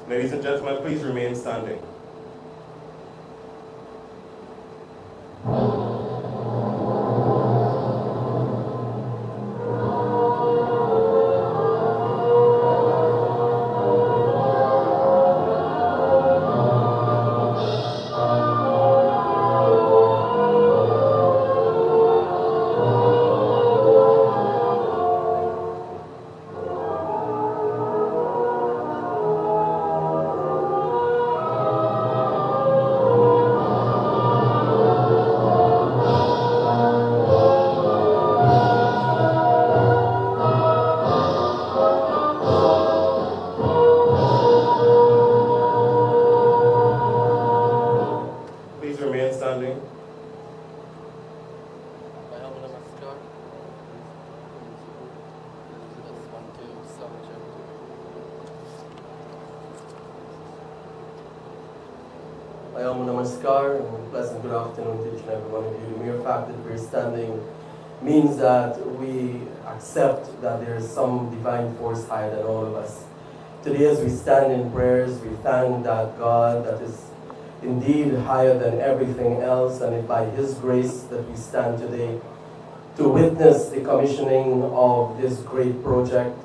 Ladies and gentlemen, please remain standing. Please remain standing. Namaskar and pleasant good afternoon to each and every one of you. The mere fact that we're standing means that we accept that there is some divine force higher than all of us. Today as we stand in prayers, we thank that God that is indeed higher than everything else, and it's by His grace that we stand today to witness the commissioning of this great project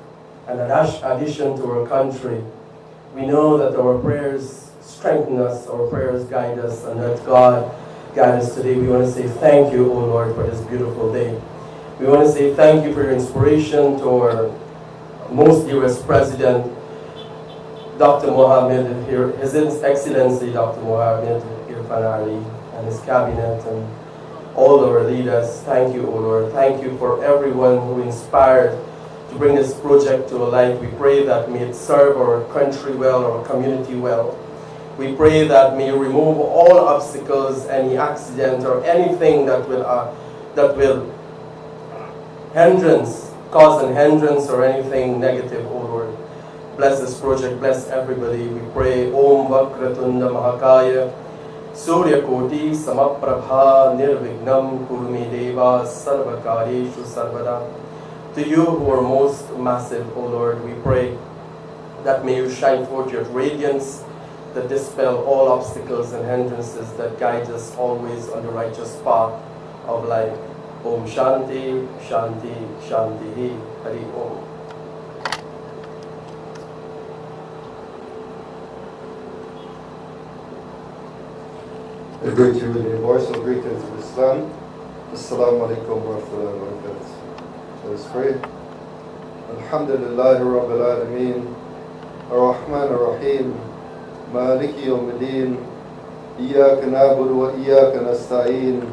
and an addition to our country. We know that our prayers strengthen us, our prayers guide us, and that God guide us today. We want to say thank you, O Lord, for this beautiful day. We want to say thank you for your inspiration to our most dearest President, Dr. Mohamed, His Excellency Dr. Mohamed Irfaan and his cabinet and all our leaders. Thank you, O Lord. Thank you for everyone who inspired to bring this project to life. We pray that may it serve our country well, our community well. We pray that may you remove all obstacles, any accident or anything that will cause an hindrance or anything negative, O Lord. Bless this project, bless everybody. We pray, Om Vakratunda Mahakaya, Surya Koti Samaprabha Nirvignam Kurmi Deva Sarvakareshu Sarvada. To you who are most massive, O Lord, we pray that may you shine forth your radiance that dispel all obstacles and hindrances that guide us always on the righteous path of life. Om Shanti, Shanti, Shanti, Hari Om. I greet you with the universal greetings of Islam. Assalamu alaikum wa rahmatullahi wa barakatuh. Let us pray. Alhamdulillahi Rabbil Alameen, Ar-Rahman Ar-Rahim, Maliki Yawmiddin, Iyaka na'budu wa Iyaka nasta'een,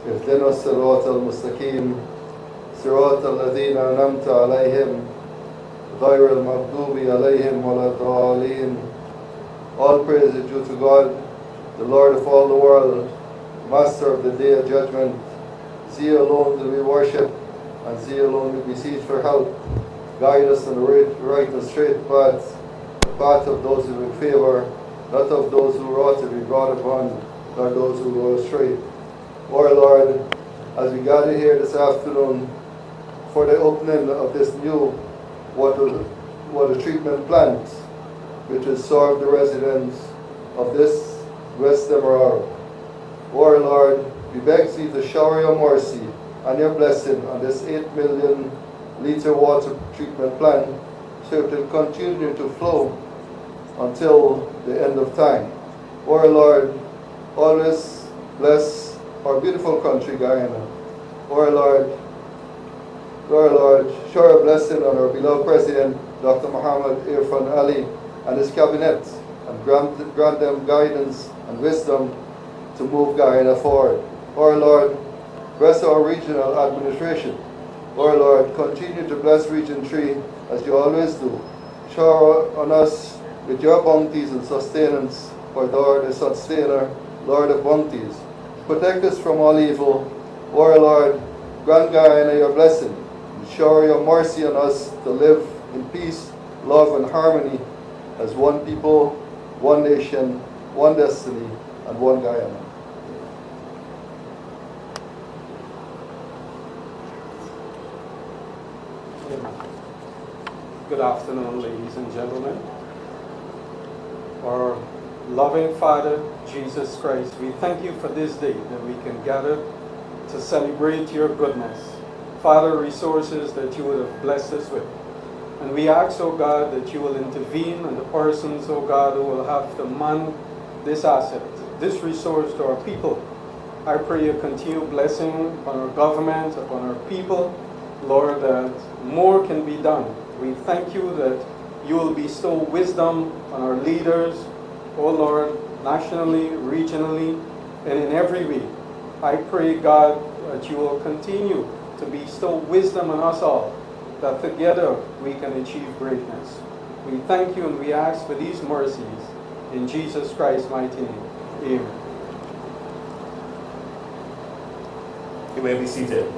Ihdina as-sirata al-mustaqim, Sirata alladhina an'amta alayhim, Ghayr al-maghdubi alayhim wa la dhalin. All praise is due to God, the Lord of all the world, Master of the Day of Judgment. See alone do we worship, and see alone we beseech for help. Guide us on the right and straight path, the path of those who will favor, not of those who ought to be brought upon, nor those who go astray. Our Lord, as we gather here this afternoon for the opening of this new water treatment plant, which will serve the residents of this West Demerara. Our Lord, we beg Thee to shower your mercy and your blessing on this 8 million litre water treatment plant, so it will continue to flow until the end of time. Our Lord, always bless our beautiful country, Guyana. Our Lord, shower a blessing on our beloved President, Dr. Mohamed Irfaan and his cabinet, and grant them guidance and wisdom to move Guyana forward. Our Lord, bless our regional administration. Our Lord, continue to bless Region 3 as you always do. Shower on us with your bounties and sustenance, for thou art the sustainer, Lord of bounties. Protect us from all evil. Our Lord, grant Guyana your blessing, and shower your mercy on us to live in peace, love, and harmony as one people, one nation, one destiny, and one Guyana. Good afternoon, ladies and gentlemen. Our loving Father, Jesus Christ, we thank you for this day that we can gather to celebrate your goodness. Father, resources that you would have blessed us with. And we ask, oh God, that you will intervene in the persons, oh God, who will have to man this asset, this resource to our people. I pray your continued blessing on our government, upon our people, Lord, that more can be done. We thank you that you will bestow wisdom on our leaders, oh Lord, nationally, regionally, and in every way. I pray, God, that you will continue to bestow wisdom on us all, that together we can achieve greatness. We thank you and we ask for these mercies in Jesus Christ's mighty name. Amen. You may be seated.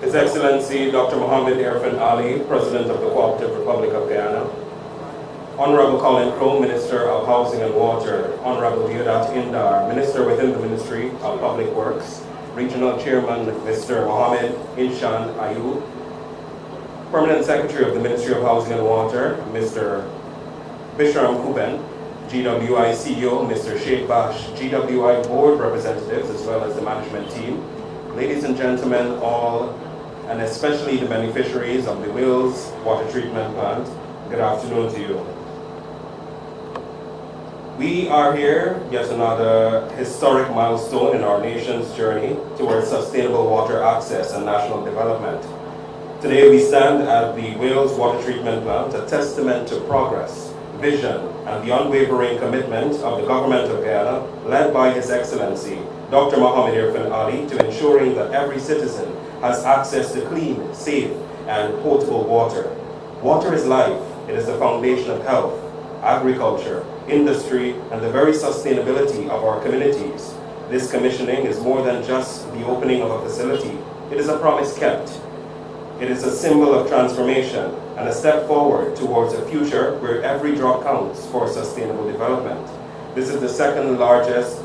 His Excellency Dr. Mohamed Irfaan Ali, President of the Cooperative Republic of Guyana, Honorable Colin Crow, Minister of Housing and Water, Honorable Deodat Indar, Minister within the Ministry of Public Works, Regional Chairman Mr. Mohamed Irfaan Ayub, Permanent Secretary of the Ministry of Housing and Water, Mr. Bishram Kuben, GWI CEO, Mr. Sheikh Bash, GWI Board representatives, as well as the management team, ladies and gentlemen, all, and especially the beneficiaries of the Wills Water Treatment Plant, good afternoon to you. We are here, yet another historic milestone in our nation's journey towards sustainable water access and national development. Today we stand at the Wills Water Treatment Plant, a testament to progress, vision, and the unwavering commitment of the Government of Guyana, led by His Excellency Dr. Mohamed Irfaan Ali, to ensuring that every citizen has access to clean, safe, and potable water. Water is life. It is the foundation of health, agriculture, industry, and the very sustainability of our communities. This commissioning is more than just the opening of a facility. It is a promise kept. It is a symbol of transformation and a step forward towards a future where every drop counts for sustainable development. This is the second largest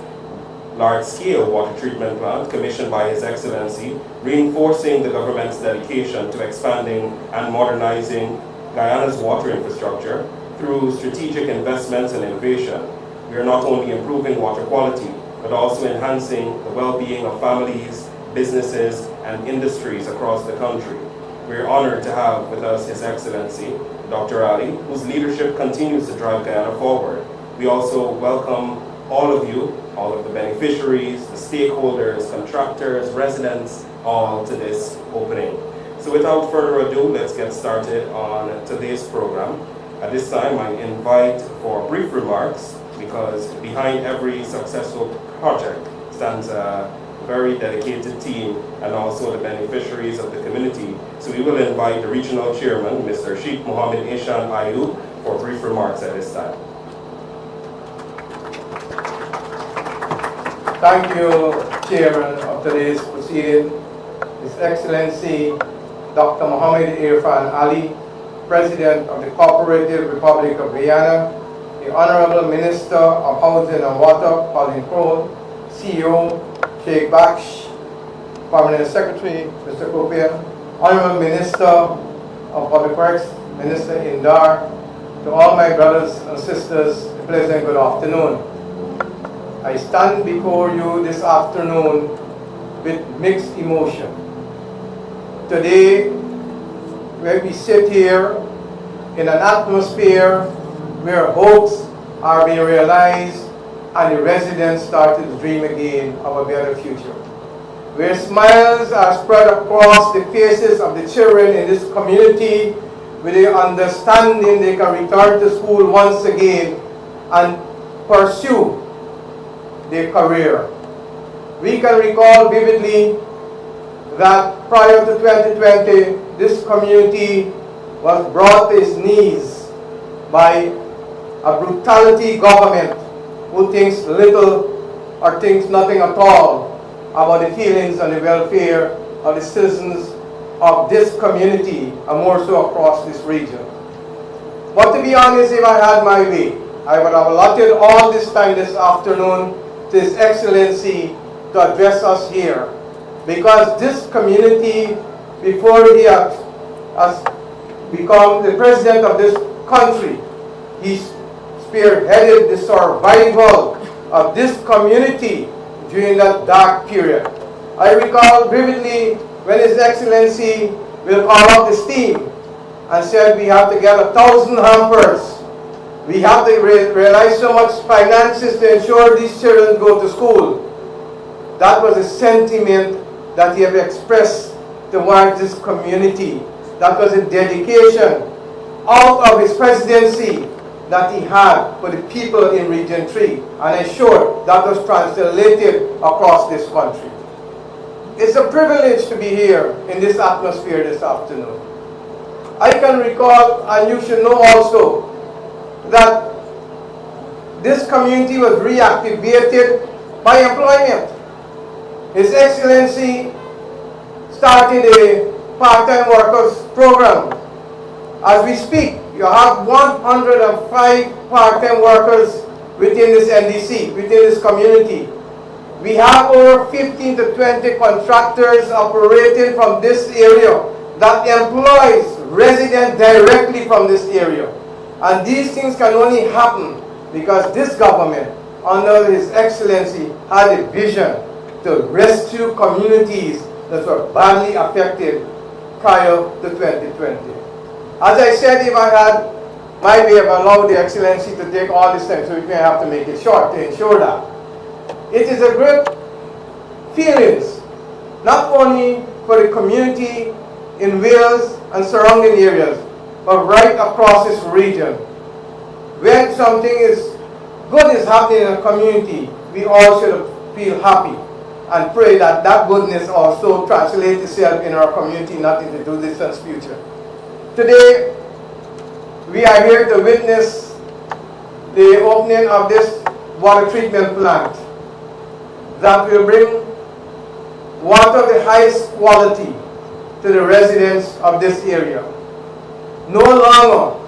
large-scale water treatment plant commissioned by His Excellency, reinforcing the government's dedication to expanding and modernizing Guyana's water infrastructure through strategic investments and innovation. We are not only improving water quality, but also enhancing the well-being of families, businesses, and industries across the country. We are honored to have with us His Excellency, Dr. Ali, whose leadership continues to drive Guyana forward. We also welcome all of you, all of the beneficiaries, the stakeholders, contractors, residents, all to this opening. So without further ado, let's get started on today's program. At this time, I invite for brief remarks, because behind every successful project stands a very dedicated team and also the beneficiaries of the community. So we will invite the Regional Chairman, Mr. Sheikh Mohamed Irfaan Ayub, for brief remarks at this time. Thank you, Chairman of today's proceeding, His Excellency Dr. Mohamed Irfaan Ali, President of the Cooperative Republic of Guyana, the Honorable Minister of Housing and Water, Colin Crow, CEO, Sheikh Bash, Permanent Secretary, Mr. Kopian, Honorable Minister of Public Works, Minister Indar, to all my brothers and sisters, a pleasant good afternoon. I stand before you this afternoon with mixed emotion. Today, where we sit here in an atmosphere where hopes are being realized and the residents started to dream again of a better future. Where smiles are spread across the faces of the children in this community with the understanding they can return to school once again and pursue their career. We can recall vividly that prior to 2020, this community was brought to its knees by a brutality government who thinks little or thinks nothing at all about the feelings and the welfare of the citizens of this community and more so across this region. But to be honest, if I had my way, I would have allotted all this time this afternoon to His Excellency to address us here. Because this community, before he has become the president of this country, he spearheaded the survival of this community during that dark period. I recall vividly when His Excellency will call up the team and said we have to get 1,000 hampers. We have to realize so much finances to ensure these children go to school. That was a sentiment that he had expressed towards this community. That was a dedication out of his presidency that he had for the people in Region 3. And I'm sure that was translated across this country. It's a privilege to be here in this atmosphere this afternoon. I can recall, and you should know also, that this community was reactivated by employment. His Excellency started a part-time workers program. As we speak, you have 105 part-time workers within this NDC, within this community. We have over 15 to 20 contractors operating from this area that employs residents directly from this area. And these things can only happen because this government, under His Excellency, had a vision to rescue communities that were badly affected prior to 2020. As I said, if I had my way of allowing the Excellency to take all this time, so we may have to make it short to ensure that. It is a great feelings, not only for the community in Wales and surrounding areas, but right across this region. When something good is happening in a community, we all should feel happy and pray that that goodness also translates itself in our community, not in the distant future. Today, we are here to witness the opening of this water treatment plant that will bring water of the highest quality to the residents of this area. No longer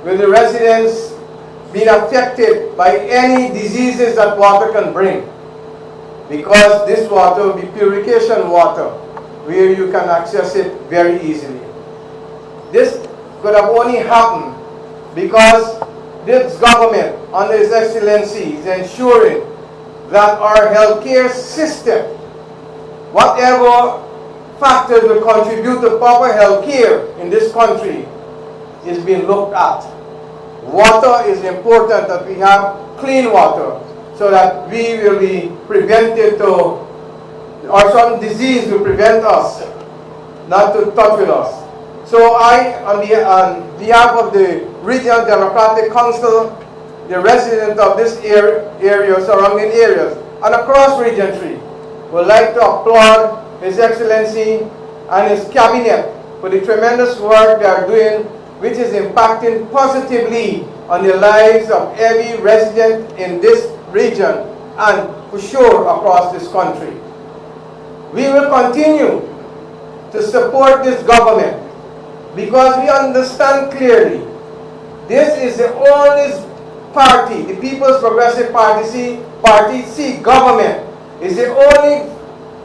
will the residents be affected by any diseases that water can bring, because this water will be purification water where you can access it very easily. This could have only happened because this government, under His Excellency, is ensuring that our healthcare system, whatever factors will contribute to proper healthcare in this country, is being looked at. Water is important, that we have clean water so that we will be prevented to, or some disease will prevent us not to touch with us. So I, on behalf of the Regional Democratic Council, the residents of this area, surrounding areas, and across Region 3, would like to applaud His Excellency and his cabinet for the tremendous work they are doing, which is impacting positively on the lives of every resident in this region and for sure across this country. We will continue to support this government because we understand clearly this is the only party, the People's Progressive Party, government is the only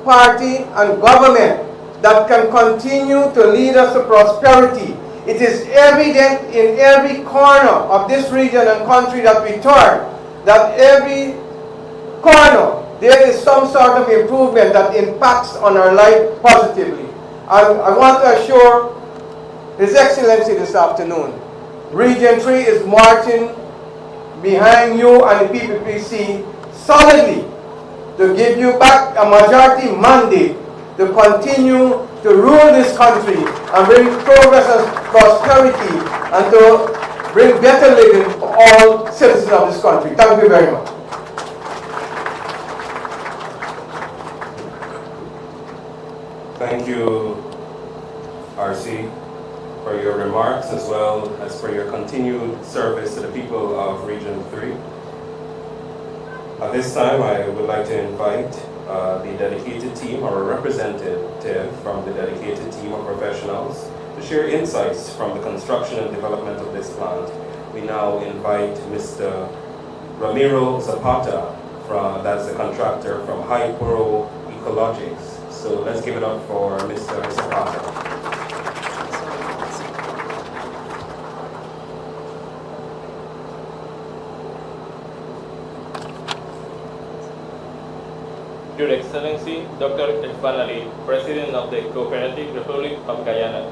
party and government that can continue to lead us to prosperity. It is evident in every corner of this region and country that we turn, that every corner there is some sort of improvement that impacts on our life positively. And I want to assure His Excellency this afternoon, Region 3 is marching behind you and the PPPC solidly to give you back a majority mandate to continue to rule this country and bring progress and prosperity and to bring better living for all citizens of this country. Thank you very much. Thank you, RC, for your remarks as well as for your continued service to the people of Region 3. At this time, I would like to invite the dedicated team, or a representative from the dedicated team of professionals, to share insights from the construction and development of this plant. We now invite Mr. Ramiro Zapata that's the contractor from Hypro Ecologics. So let's give it up for Mr. Zapata. Your Excellency, Dr. Irfaan Ali, President of the Cooperative Republic of Guyana,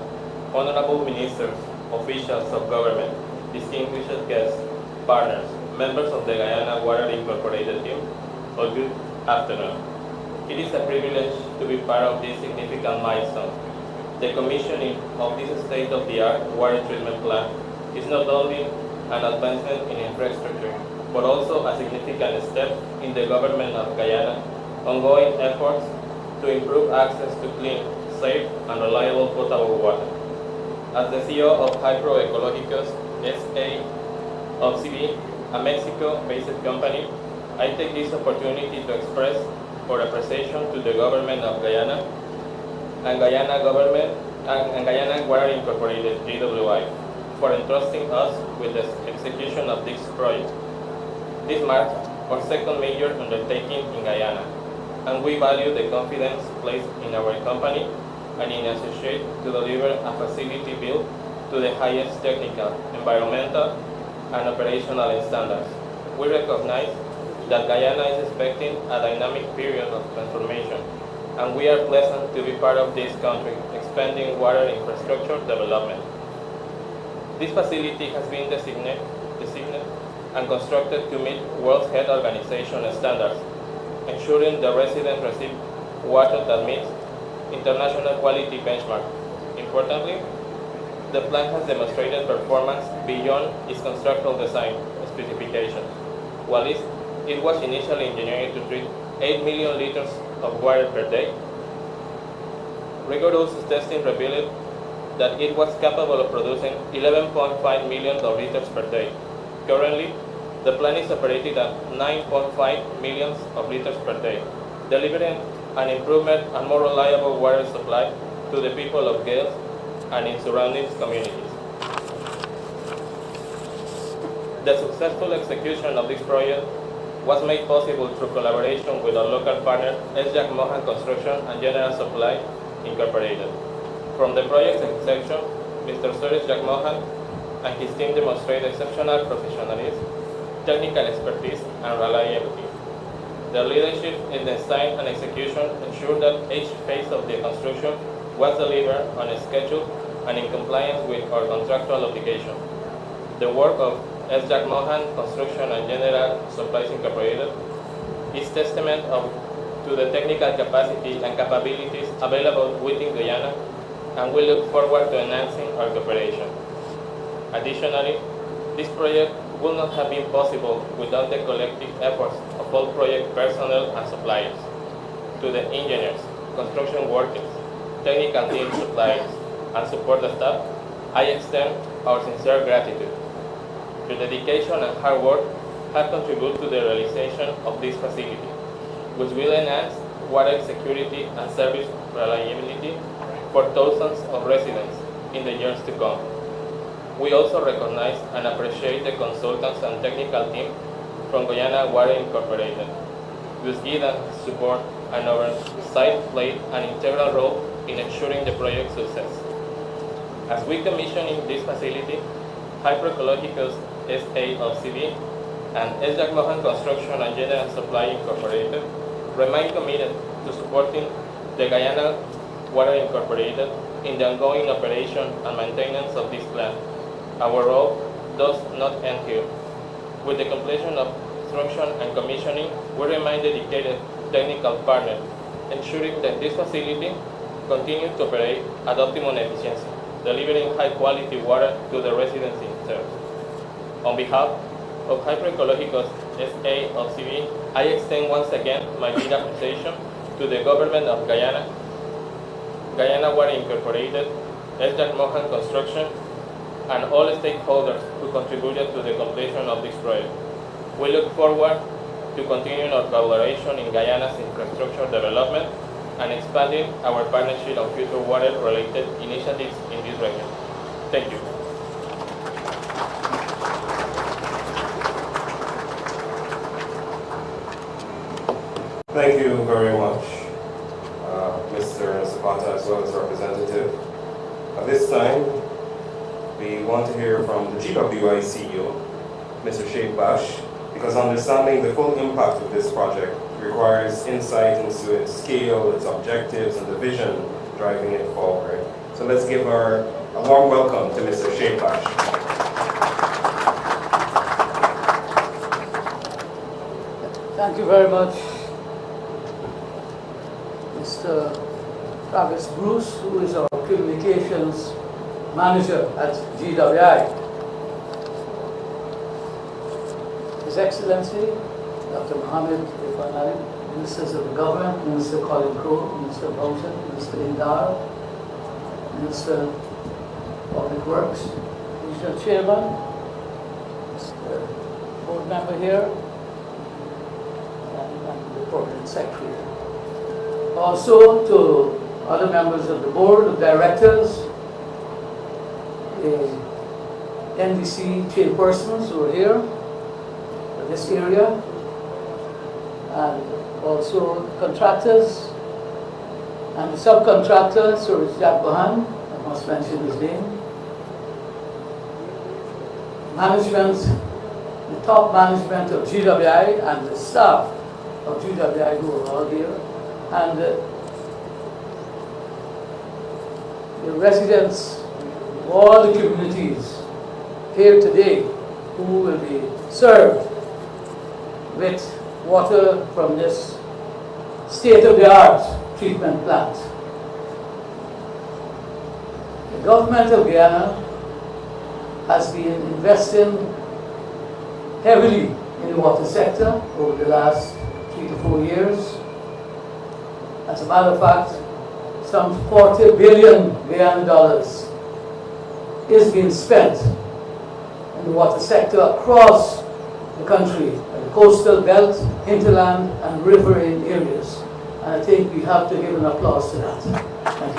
Honorable Ministers, officials of government, distinguished guests, partners, members of the Guyana Water Incorporated team, all good afternoon. It is a privilege to be part of this significant milestone. The commissioning of this state-of-the-art water treatment plant is not only an advancement in infrastructure, but also a significant step in the government of Guyana ongoing efforts to improve access to clean, safe, and reliable potable water. As the CEO of Hypro Ecologicos S.A. of CV, a Mexico-based company, I take this opportunity to express our appreciation to the government of Guyana and Guyana Water Incorporated (GWI) for entrusting us with the execution of this project. This marks our second major undertaking in Guyana, and we value the confidence placed in our company and in associate to deliver a facility built to the highest technical, environmental, and operational standards. We recognize that Guyana is expecting a dynamic period of transformation, and we are pleased to be part of this country expanding water infrastructure development. This facility has been designated and constructed to meet World Health Organization standards, ensuring the residents receive water that meets international quality benchmark. Importantly, the plant has demonstrated performance beyond its constructional design specifications. While it was initially engineered to treat 8 million liters of water per day, rigorous testing revealed that it was capable of producing 11.5 million liters per day. Currently, the plant is operated at 9.5 million liters per day, delivering an improvement and more reliable water supply to the people of Gales and in surrounding communities. The successful execution of this project was made possible through collaboration with our local partner, S.Jack Mohan Construction and General Supply Incorporated. From the project's inception, Mr. Suresh Jack Mohan and his team demonstrated exceptional professionalism, technical expertise, and reliability. Their leadership in design and execution ensured that each phase of the construction was delivered on a schedule and in compliance with our contractual obligation. The work of S. Jack Mohan Construction and General Supplies Incorporated is testament to the technical capacity and capabilities available within Guyana, and we look forward to enhancing our cooperation. Additionally, this project would not have been possible without the collective efforts of all project personnel and suppliers. To the engineers, construction workers, technical team suppliers, and support staff, I extend our sincere gratitude. Your dedication and hard work have contributed to the realization of this facility, which will enhance water security and service reliability for thousands of residents in the years to come. We also recognize and appreciate the consultants and technical team from Guyana Water Incorporated, whose guidance, support, and oversight played an integral role in ensuring the project's success. As we commissioning this facility, Hypro Ecologicos S.A. of CV and S. Jack Mohan Construction and General Supply Incorporated remain committed to supporting the Guyana Water Incorporated in the ongoing operation and maintenance of this plant. Our role does not end here. With the completion of construction and commissioning, we remain dedicated technical partner, ensuring that this facility continues to operate at optimum efficiency, delivering high-quality water to the residents it serves. On behalf of Hypro Ecologicos S.A. of CV, I extend once again my deep appreciation to the government of Guyana, Guyana Water Incorporated, S. Jack Mohan Construction, and all stakeholders who contributed to the completion of this project. We look forward to continuing our collaboration in Guyana's infrastructure development and expanding our partnership on future water-related initiatives in this region. Thank you. Thank you very much, Mr. Zapata, as well as representative. At this time, we want to hear from the GWI CEO, Mr. Sheikh Bash, because understanding the full impact of this project requires insight into its scale, its objectives, and the vision driving it forward. So let's give a warm welcome to Mr. Sheikh Bash. Thank you very much, Mr. Travis Bruce, who is our communications manager at GWI. His Excellency, Dr. Mohamed Irfaan, Ministers of the Government, Minister Colin Crowe, Minister of Housing, Minister Indar, Minister of Public Works, Regional Chairman, Mr. Board Member here, and the Permanent Secretary. Also to other members of the Board of Directors, the NDC chairpersons who are here for this area, and also contractors and the subcontractor, Sir Jack Bohan, I must mention his name, management, the top management of GWI and the staff of GWI who are all here, and the residents of all the communities here today who will be served with water from this state-of-the-art treatment plant. The government of Guyana has been investing heavily in the water sector over the last 3 to 4 years. As a matter of fact, some 40 billion Guyana dollars is being spent in the water sector across the country, the coastal belt, hinterland, and riverine areas. And I think we have to give an applause to that. Thank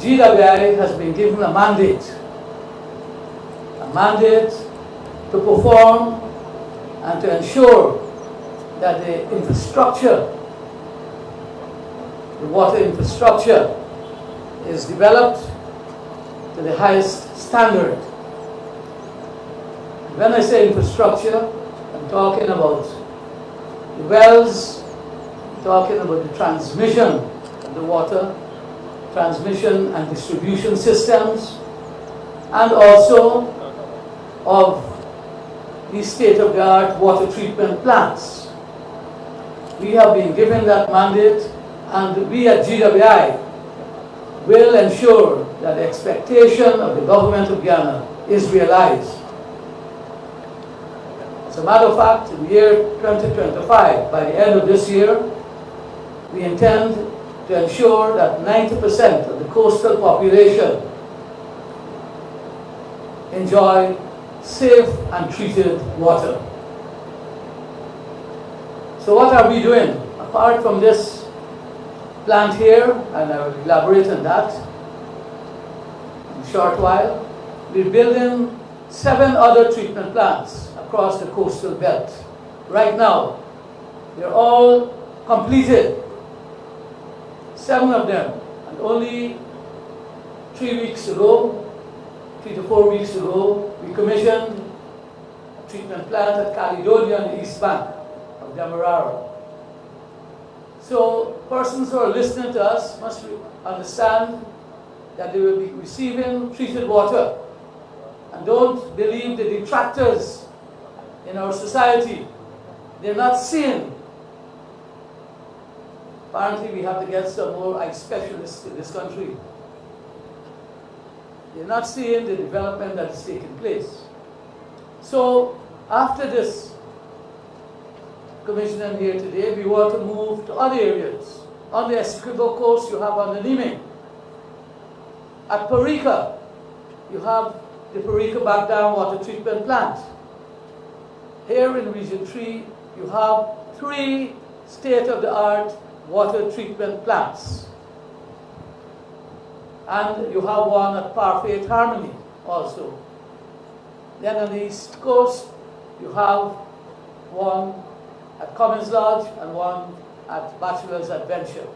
you. GWI has been given a mandate to perform and to ensure that the infrastructure, the water infrastructure, is developed to the highest standard. When I say infrastructure, I'm talking about the wells, I'm talking about the transmission of the water, transmission and distribution systems, and also of the state-of-the-art water treatment plants. We have been given that mandate, and we at GWI will ensure that the expectation of the government of Guyana is realized. As a matter of fact, in the year 2025, by the end of this year, we intend to ensure that 90% of the coastal population enjoy safe and treated water. So what are we doing? Apart from this plant here, and I will elaborate on that in a short while, we're building 7 other treatment plants across the coastal belt. Right now, they're all completed, 7 of them, and only 3 to 4 weeks ago, we commissioned a treatment plant at Caledonia on the east bank of Demerara. So persons who are listening to us must understand that they will be receiving treated water. And don't believe the detractors in our society. They're not seeing. Apparently we have to get some more eye specialists in this country. They're not seeing the development that is taking place. So after this commissioning here today, we want to move to other areas. On the Essequibo coast, you have Anonime. At Parika, you have the Parika Back Dam Water Treatment Plant. Here in Region 3, you have 3 state-of-the-art water treatment plants. And you have one at Parfait Harmony also. Then on the east coast, You have one at Commons Lodge and one at Bachelor's Adventure.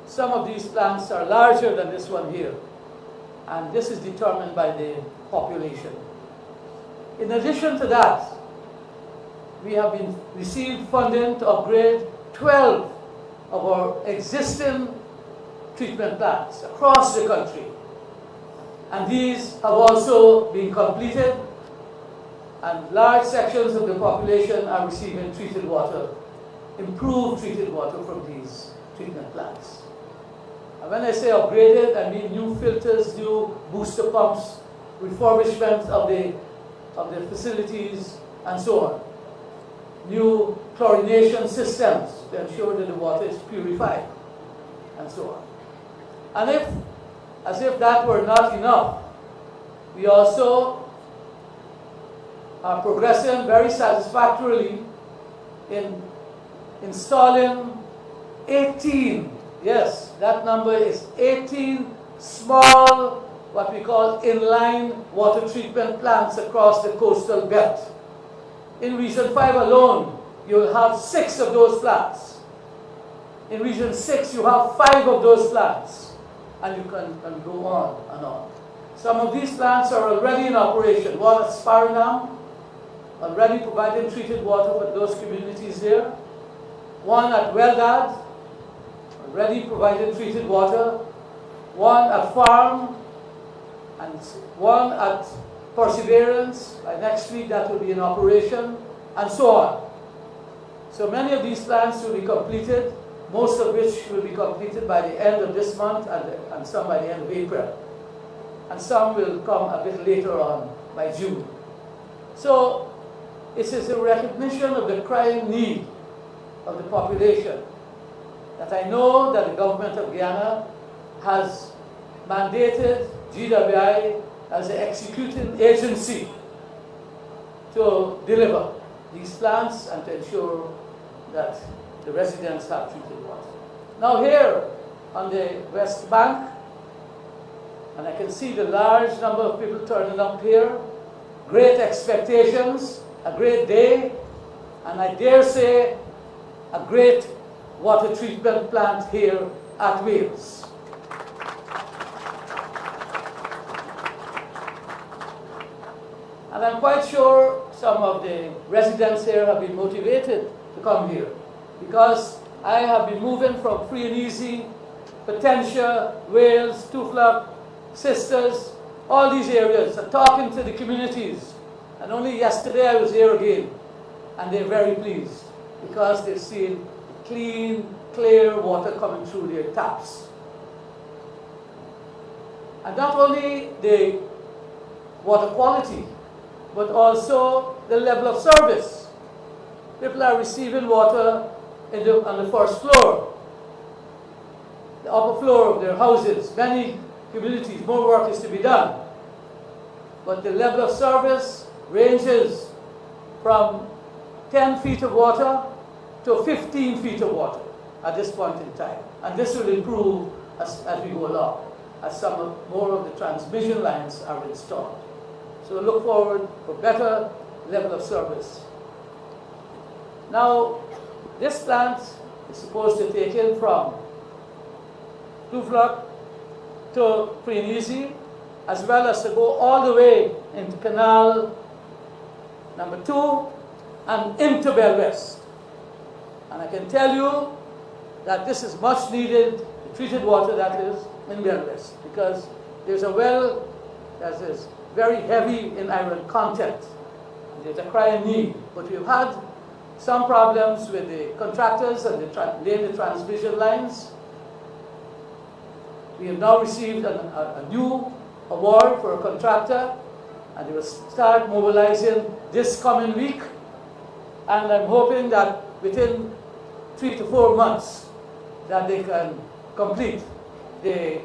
Some of these plants are larger than this one here, and this is determined by the population. In addition to that, we have received funding to upgrade 12 of our existing treatment plants across the country. And these have also been completed, and large sections of the population are receiving treated water, improved treated water from these treatment plants. And when I say upgraded, I mean new filters, new booster pumps, refurbishment of the facilities, and so on. New chlorination systems to ensure that the water is purified, and so on. And as if that were not enough, we also are progressing very satisfactorily in installing 18, yes, that number is 18 small, what we call inline water treatment plants across the coastal belt. In Region 5 alone, you'll have 6 of those plants. In Region 6, you have 5 of those plants. And you can go on and on. Some of these plants are already in operation. One at Sparanam, already providing treated water for those communities there. One at Weldad, already providing treated water. One at Farm, and one at Perseverance. By next week that will be in operation, and so on. So many of these plants will be completed, most of which will be completed by the end of this month, and some by the end of April. And some will come a bit later on, by June. So it is a recognition of the crying need of the population that I know that the government of Guyana has mandated GWI as the executing agency to deliver these plants and to ensure that the residents have treated water. Now here on the West Bank, and I can see the large number of people turning up here, great expectations, a great day, and I dare say a great water treatment plant here at Wales. And I'm quite sure some of the residents here have been motivated to come here, because I have been moving from Free and Easy, Potentia, Wales, Tuflock, Sisters, all these areas, and talking to the communities. And only yesterday I was here again, and they're very pleased because they've seen clean, clear water coming through their taps. And not only the water quality, but also the level of service. People are receiving water on the first floor, the upper floor of their houses. Many communities, more work is to be done. But the level of service ranges from 10 feet of water to 15 feet of water at this point in time. And this will improve as we go along, as more of the transmission lines are installed. So look forward for better level of service. Now, this plant is supposed to take in from Tuflock to Free and Easy, as well as to go all the way into Canal number 2 and into Bell West. And I can tell you that this is much needed, treated water that is, in Bell West, because there's a well that is very heavy in iron content. There's a crying need, but we've had some problems with the contractors and laying the transmission lines. We have now received a new award for a contractor, and they will start mobilizing this coming week. And I'm hoping that within 3 to 4 months that they can complete the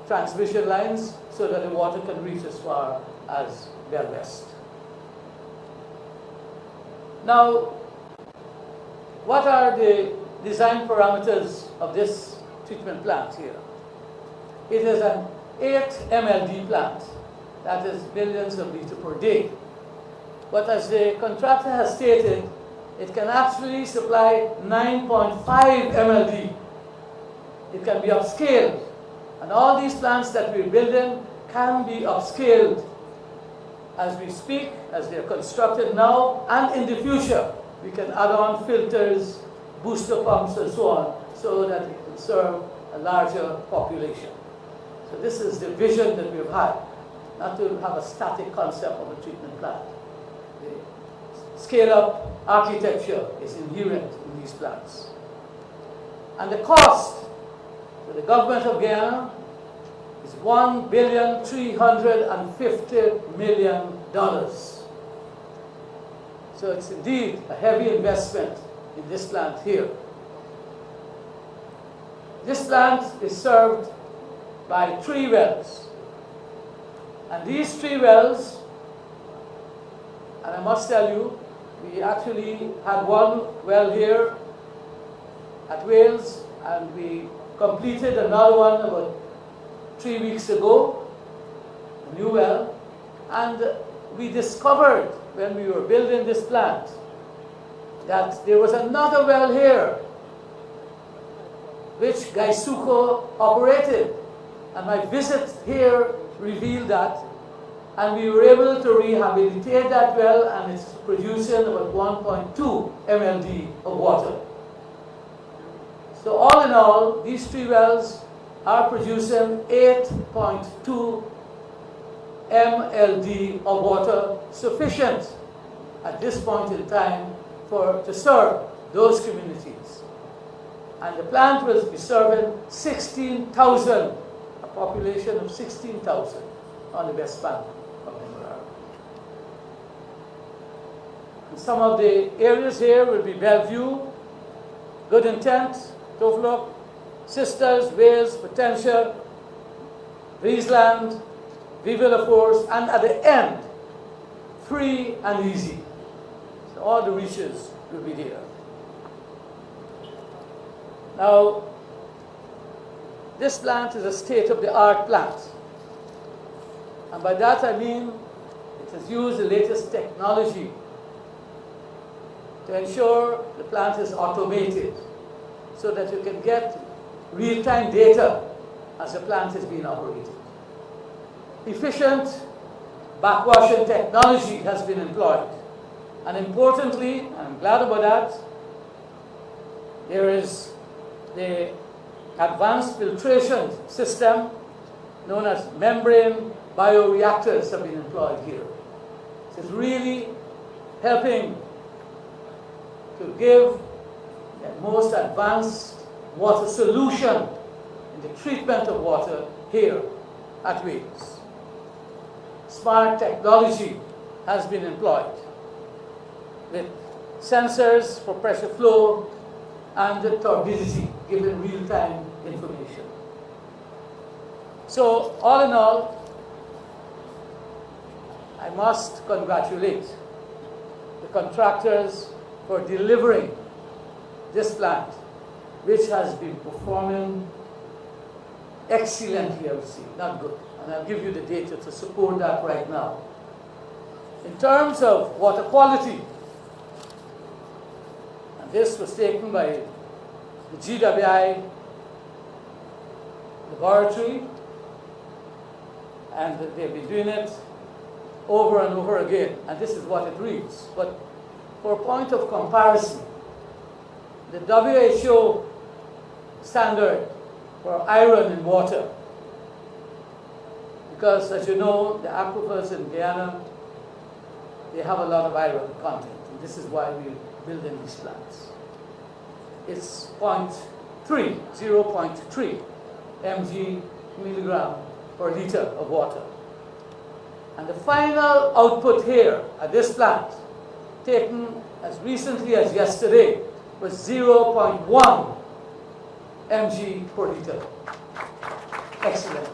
transmission lines so that the water can reach as far as Bell West. Now, what are the design parameters of this treatment plant here? It is an 8 MLD plant, that is millions of liters per day. But as the contractor has stated, it can actually supply 9.5 MLD. It can be upscaled. And all these plants that we're building can be upscaled as we speak, as they're constructed now, and in the future. We can add on filters, booster pumps, and so on, so that it can serve a larger population. So this is the vision that we've had, not to have a static concept of a treatment plant. The scale-up architecture is inherent in these plants. And the cost to the government of Guyana is $1,350,000,000. So it's indeed a heavy investment in this plant here. This plant is served by 3 wells. And these 3 wells, and I must tell you, we actually had 1 well here at Wales, and we completed another one about 3 weeks ago, a new well. And we discovered when we were building this plant that there was another well here which Gaisuko operated. And my visit here revealed that, and we were able to rehabilitate that well, and it's producing about 1.2 MLD of water. So all in all, these 3 wells are producing 8.2 MLD of water, sufficient at this point in time to serve those communities. And the plant will be serving 16,000, a population of 16,000 on the west bank of the Morar. And some of the areas here will be Bellevue, Good Intent, Toflok, Sisters, Wales, Potential, Friesland, Vive la Force, and at the end, Free and Easy. So all the reaches will be there. Now, this plant is a state-of-the-art plant. And by that I mean it has used the latest technology to ensure the plant is automated so that you can get real-time data as the plant is being operated. Efficient backwashing technology has been employed. And importantly, and I'm glad about that, there is the advanced filtration system known as membrane bioreactors have been employed here. So it's really helping to give the most advanced water solution in the treatment of water here at Wales. Smart technology has been employed with sensors for pressure flow and the turbidity, giving real-time information. So all in all, I must congratulate the contractors for delivering this plant, which has been performing excellently, I would say, not good. And I'll give you the data to support that right now. In terms of water quality, and this was taken by the GWI laboratory, and they've been doing it over and over again, and this is what it reads. But for a point of comparison, the WHO standard for iron in water, because as you know, the aquifers in Guyana, they have a lot of iron content, and this is why we're building these plants. It's 0.3 mg milligram per liter of water. And the final output here at this plant, taken as recently as yesterday, was 0.1 mg per liter. Excellent.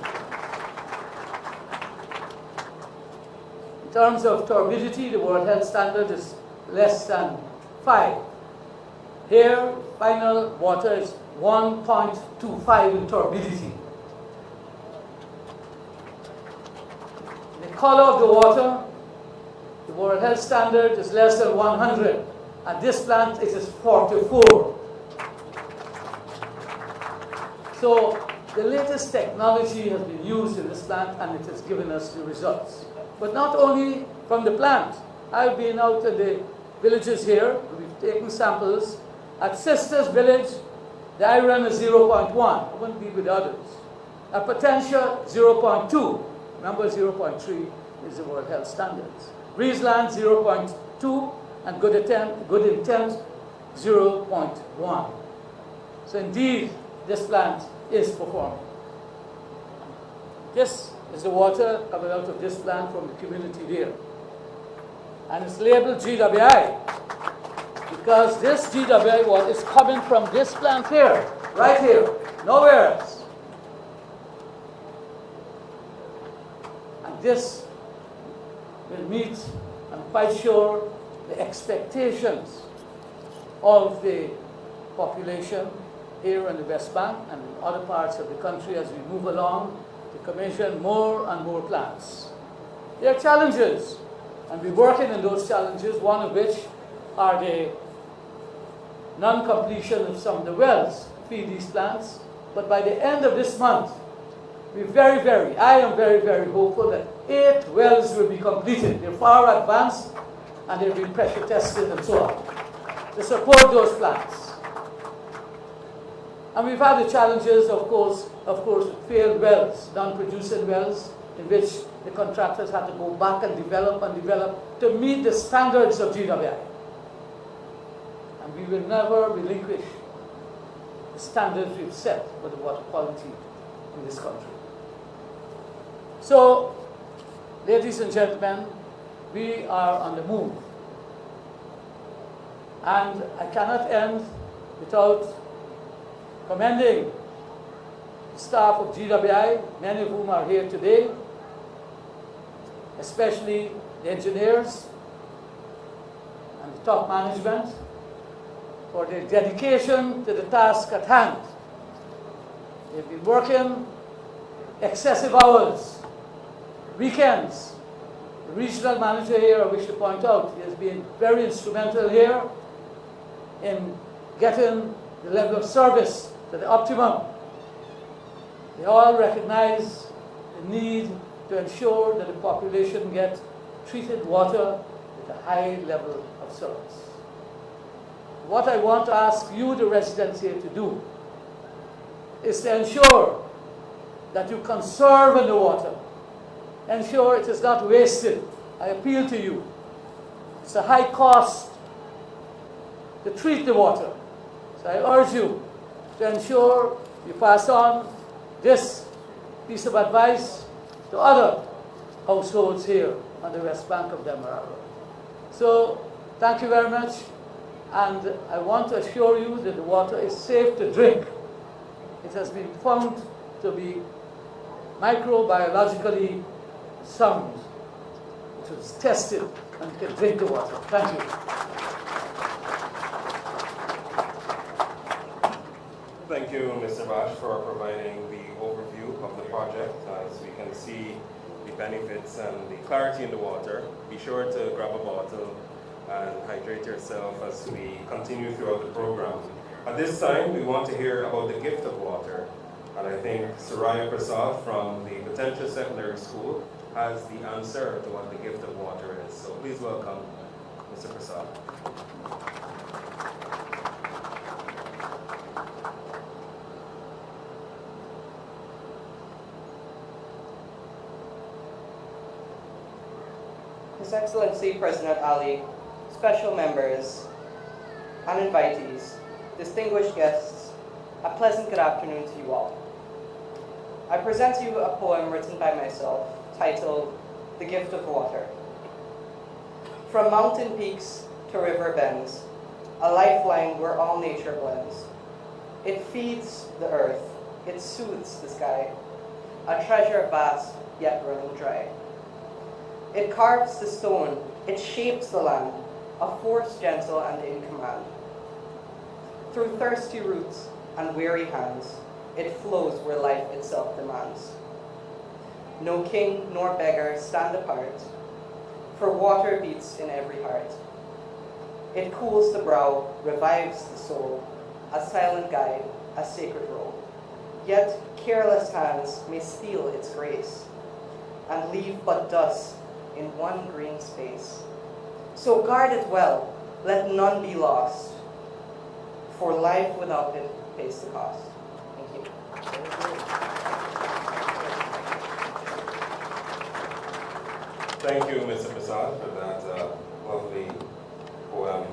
In terms of turbidity, the World Health Standard is less than 5. Here, final water is 1.25 in turbidity. The color of the water, the World Health Standard is less than 100, and this plant it is 44. So the latest technology has been used in this plant, and it has given us the results. But not only from the plant. I've been out in the villages here. We've taken samples. At Sisters Village, the iron is 0.1. I wouldn't be with others. At Potentia, 0.2. Remember, 0.3 is the World Health Standards. Breezeland, 0.2, and Good Intent, 0.1. So indeed, this plant is performing. This is the water coming out of this plant from the community there. And it's labeled GWI because this GWI water is coming from this plant here, right here, nowhere else. And this will meet, I'm quite sure, the expectations of the population here in the West Bank and in other parts of the country as we move along to commission more and more plants. There are challenges, and we're working on those challenges, one of which are the non-completion of some of the wells to feed these plants. But by the end of this month, I am very hopeful that 8 wells will be completed. They're far advanced, and they'll be pressure tested and so on, to support those plants. And we've had the challenges, of course, with failed wells, non-producing wells, in which the contractors had to go back and develop to meet the standards of GWI. And we will never relinquish the standards we've set for the water quality in this country. So, ladies and gentlemen, we are on the move. And I cannot end without commending the staff of GWI, many of whom are here today, especially the engineers and the top management, for their dedication to the task at hand. They've been working excessive hours, weekends. The regional manager here, I wish to point out, he has been very instrumental here in getting the level of service to the optimum. They all recognize the need to ensure that the population gets treated water with a high level of service. What I want to ask you, the residents here, to do is to ensure that you conserve in the water. Ensure it is not wasted. I appeal to you. It's a high cost to treat the water. So I urge you to ensure you pass on this piece of advice to other households here on the West Bank of Demerara. So thank you very much. And I want to assure you that the water is safe to drink. It has been found to be microbiologically sound. It was tested, and you can drink the water. Thank you. Thank you, Mr. Bash, for providing the overview of the project. As we can see the benefits and the clarity in the water, be sure to grab a bottle and hydrate yourself as we continue throughout the program. At this time, we want to hear about the gift of water. And I think Soraya Prasad from the Potentia Secondary School has the answer to what the gift of water is. So please welcome Mr. Prasad. His Excellency President Ali, special members and invitees, distinguished guests, a pleasant good afternoon to you all. I present to you a poem written by myself titled The Gift of Water. From mountain peaks to river bends, a lifeline where all nature blends. It feeds the earth, it soothes the sky, a treasure vast yet running dry. It carves the stone, it shapes the land, a force gentle and in command. Through thirsty roots and weary hands, it flows where life itself demands. No king nor beggar stand apart, for water beats in every heart. It cools the brow, revives the soul, a silent guide, a sacred role. Yet careless hands may steal its grace and leave but dust in one green space. So guard it well, let none be lost, for life without it pays the cost. Thank you. Thank you, Mr. Prasad, for that lovely poem.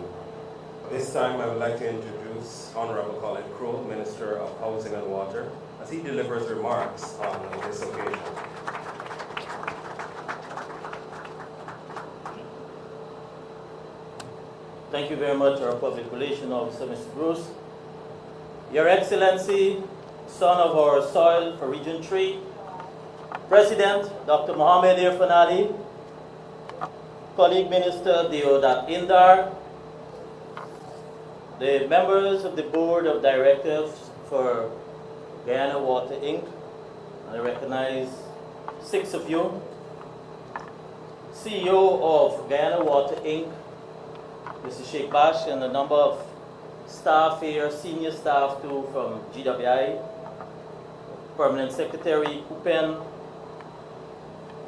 This time I would like to introduce Honorable Colin Crowe, Minister of Housing and Water, as he delivers remarks on this occasion. Thank you very much, our Public Relations Officer, Mr. Bruce. Your Excellency, son of our soil for Region 3, President Dr. Mohamed Irfaan, colleague Minister Deodat Indar, the members of the Board of Directors for Guyana Water Inc., and I recognize 6 of you, CEO of Guyana Water Inc., Mr. Sheikh Bash, and a number of staff here, senior staff too from GWI, Permanent Secretary Upen,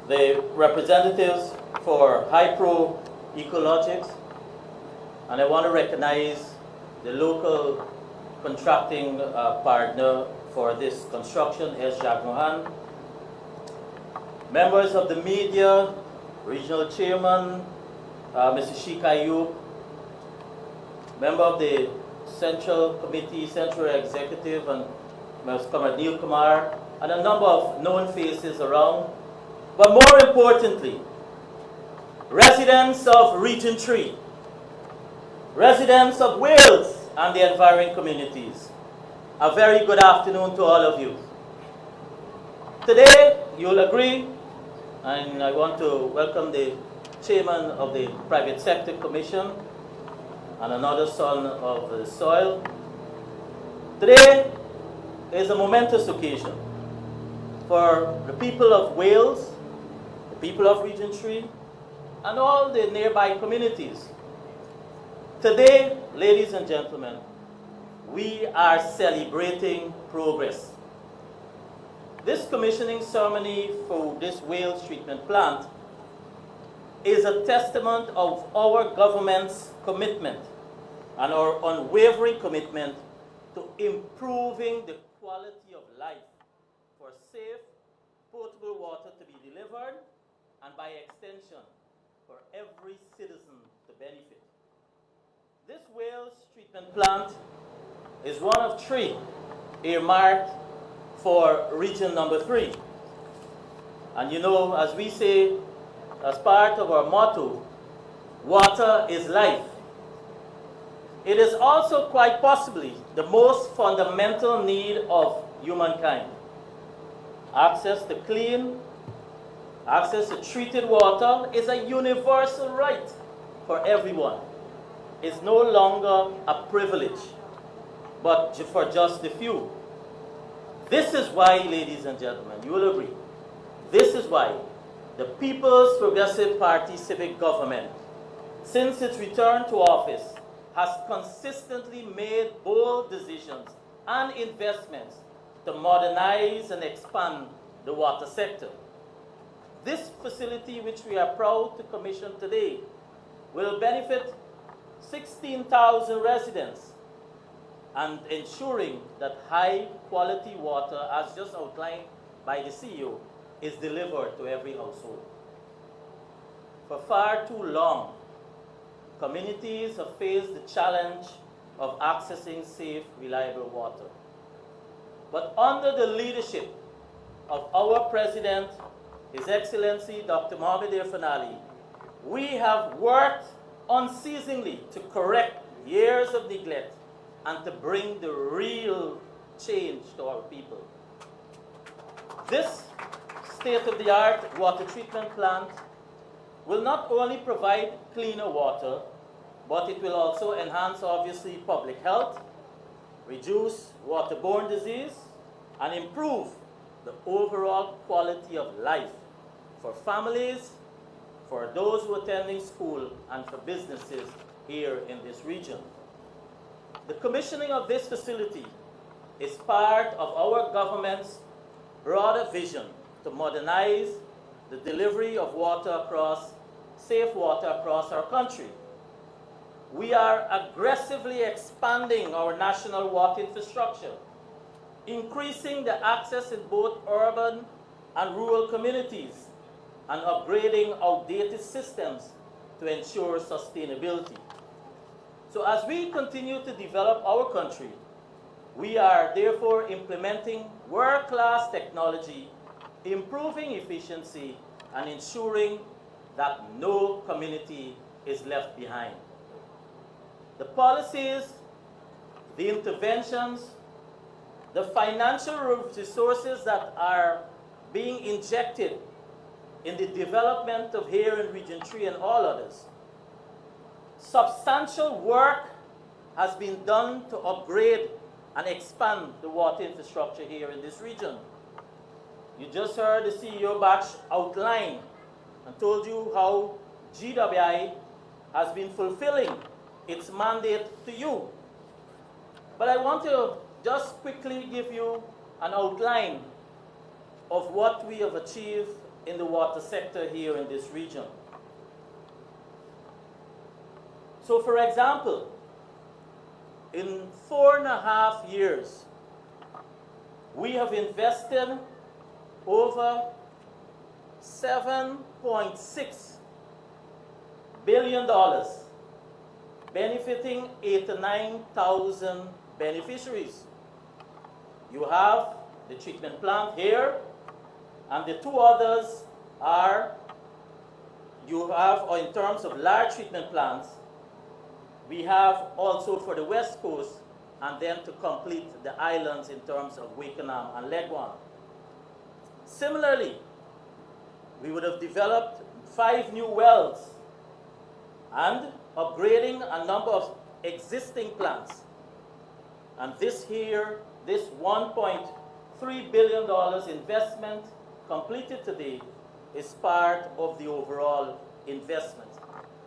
the representatives for Hypro Ecologics, and I want to recognize the local contracting partner for this construction, S. Jacques Mohan, members of the media, Regional Chairman, Mr. Sheikh Ayub, member of the Central Committee, Central Executive, and Mr. Comrade Neil Kumar, and a number of known faces around. But more importantly, residents of Region 3, residents of Wales and the environment communities, a very good afternoon to all of you. Today, you'll agree, and I want to welcome the Chairman of the Private Sector Commission, and another son of the soil. Today is a momentous occasion for the people of Wales, the people of Region 3, and all the nearby communities. Today, ladies and gentlemen, we are celebrating progress. This commissioning ceremony for this Wales treatment plant is a testament of our government's commitment and our unwavering commitment to improving the quality of life for safe, potable water to be delivered, and by extension, for every citizen to benefit. This Wales treatment plant is one of 3 earmarked for region number 3. And you know, as we say, as part of our motto, water is life. It is also quite possibly the most fundamental need of humankind. Access to clean, access to treated water is a universal right for everyone. It's no longer a privilege, but for just a few. This is why, ladies and gentlemen, you will agree, this is why the People's Progressive Party civic government, since its return to office, has consistently made bold decisions and investments to modernize and expand the water sector. This facility, which we are proud to commission today, will benefit 16,000 residents and ensuring that high-quality water, as just outlined by the CEO, is delivered to every household. For far too long, communities have faced the challenge of accessing safe, reliable water. But under the leadership of our President, His Excellency Dr. Mohamed Irfaan, we have worked unceasingly to correct years of neglect and to bring the real change to our people. This state-of-the-art water treatment plant will not only provide cleaner water, but it will also enhance, obviously, public health, reduce waterborne disease, and improve the overall quality of life for families, for those who are attending school and for businesses here in this region. The commissioning of this facility is part of our government's broader vision to modernize the delivery of safe water across our country. We are aggressively expanding our national water infrastructure, increasing the access in both urban and rural communities, and upgrading outdated systems to ensure sustainability. So as we continue to develop our country, we are therefore implementing world-class technology, improving efficiency, and ensuring that no community is left behind. The policies, the interventions, the financial resources that are being injected in the development of here in Region 3 and all others. Substantial work has been done to upgrade and expand the water infrastructure here in this region. You just heard the CEO Batch outline and told you how GWI has been fulfilling its mandate to you. But I want to just quickly give you an outline of what we have achieved in the water sector here in this region. So for example, in 4.5 years, we have invested over $7.6 billion, benefiting 89,000 beneficiaries. You have the treatment plant here, and the two others are, you have, or in terms of large treatment plants, we have also for the West Coast, and then to complete the islands in terms of Wakenham and Legwan. Similarly, we would have developed 5 new wells and upgrading a number of existing plants. And this here, this $1.3 billion investment completed today is part of the overall investment.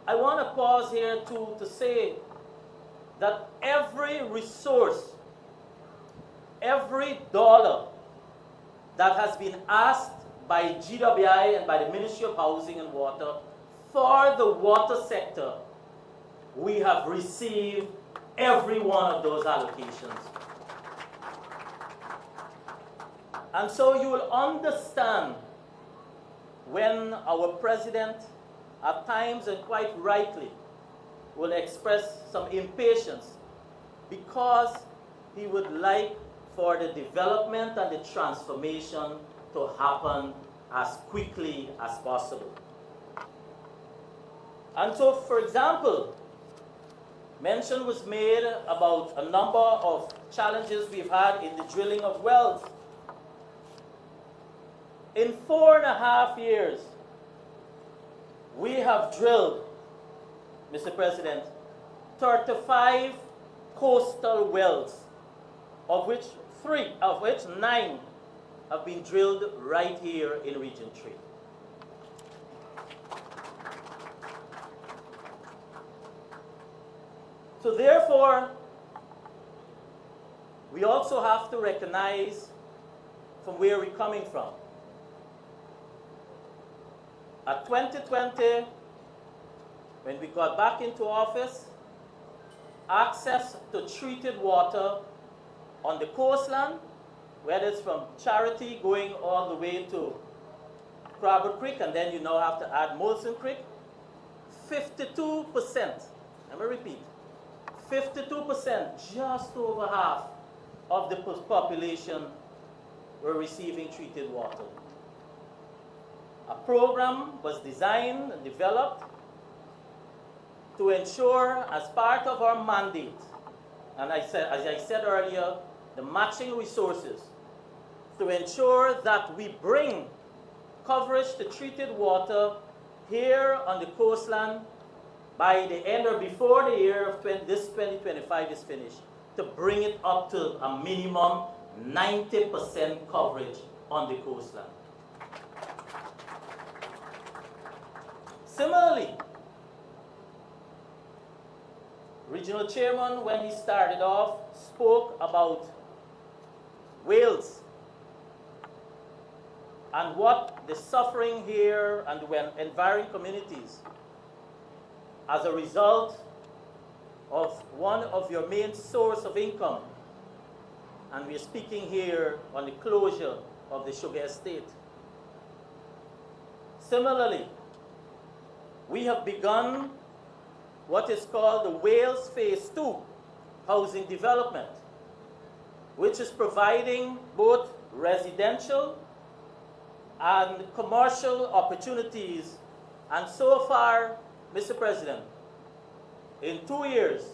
I want to pause here to say that every resource, every dollar that has been asked by GWI and by the Ministry of Housing and Water for the water sector, we have received every one of those allocations. And so you will understand when our president, at times and quite rightly, will express some impatience because he would like for the development and the transformation to happen as quickly as possible. And so, for example, mention was made about a number of challenges we've had in the drilling of wells. In 4.5 years, we have drilled, Mr. President, 35 coastal wells, of which 9 have been drilled right here in Region 3. So therefore, we also have to recognize from where we're coming from. At 2020, when we got back into office, access to treated water on the coastline, whether it's from Charity going all the way to Crabber Creek, and then you now have to add Molson Creek, 52%, let me repeat, 52%, just over half of the population were receiving treated water. A program was designed and developed to ensure, as part of our mandate, and as I said earlier, the matching resources, to ensure that we bring coverage to treated water here on the coastline by the end or before the year of 2025 is finished, to bring it up to a minimum 90% coverage on the coastline. Similarly, Regional Chairman, when he started off, spoke about Wales and what the suffering here and when environment communities as a result of one of your main source of income. And we're speaking here on the closure of the sugar estate. Similarly, we have begun what is called the Wales Phase 2 housing development, which is providing both residential and commercial opportunities. And so far, Mr. President, in 2 years,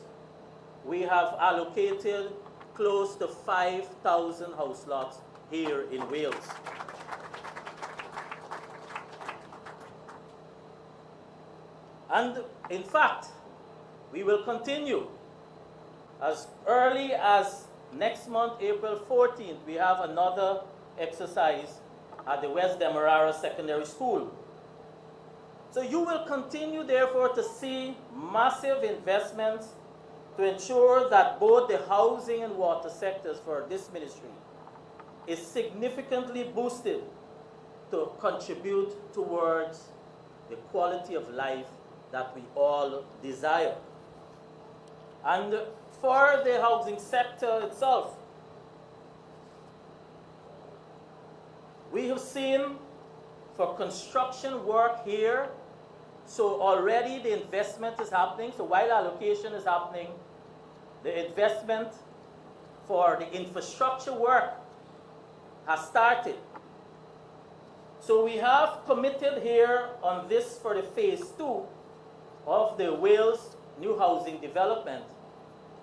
we have allocated close to 5,000 house lots here in Wales. And in fact, we will continue as early as next month, April 14th, we have another exercise at the West Demerara Secondary School. So you will continue, therefore, to see massive investments to ensure that both the housing and water sectors for this ministry is significantly boosted to contribute towards the quality of life that we all desire. And for the housing sector itself, we have seen for construction work here, so already the investment is happening. So while allocation is happening, the investment for the infrastructure work has started. So we have committed here on this for the phase 2 of the Wales new housing development,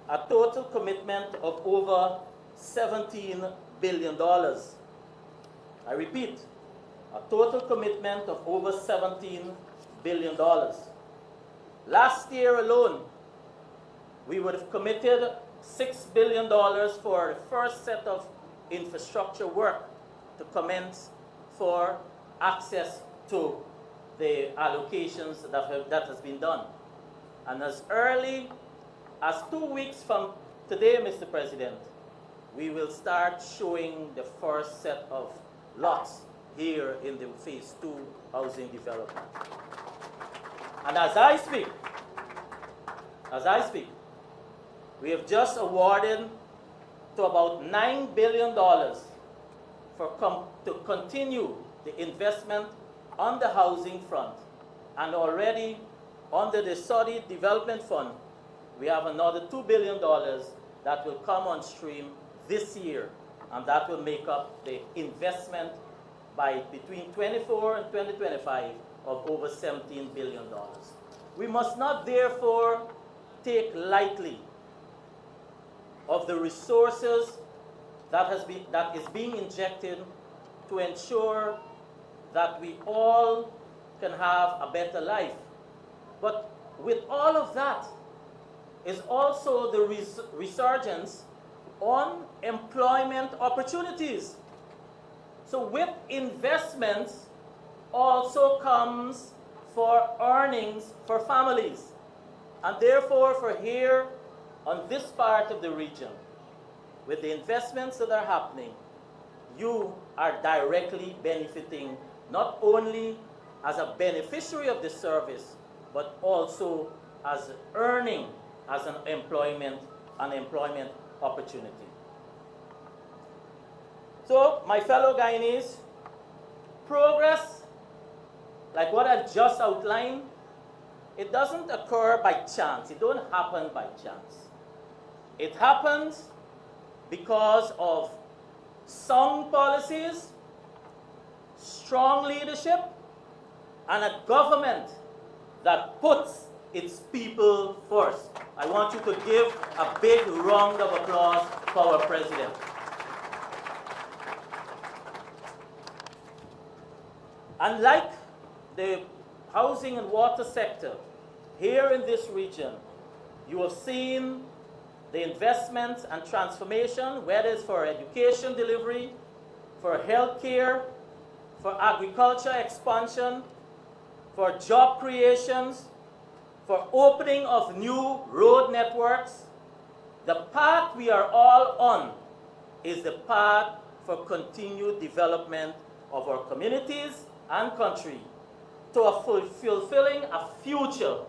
a total commitment of over $17 billion. I repeat, a total commitment of over $17 billion. Last year alone, we would have committed $6 billion for the first set of infrastructure work to commence for access to the allocations that has been done. And as early as 2 weeks from today, Mr. President, we will start showing the first set of lots here in the phase 2 housing development. And as I speak, we have just awarded to about $9 billion to continue the investment on the housing front. And already under the Saudi Development Fund, we have another $2 billion that will come on stream this year, and that will make up the investment by between 24 and 2025 of over $17 billion. We must not therefore take lightly of the resources that is being injected to ensure that we all can have a better life. But with all of that is also the resurgence on employment opportunities. So with investments also comes for earnings for families. And therefore, for here on this part of the region, with the investments that are happening, you are directly benefiting not only as a beneficiary of the service, but also as earning as an employment opportunity. So, my fellow Guyanese, progress, like what I've just outlined, it doesn't occur by chance. It don't happen by chance. It happens because of sound policies, strong leadership, and a government that puts its people first. I want you to give a big round of applause for our president. Unlike the housing and water sector, here in this region, you have seen the investments and transformation, whether it's for education delivery, for healthcare, for agriculture expansion, for job creations, for opening of new road networks. The path we are all on is the path for continued development of our communities and country to fulfilling a future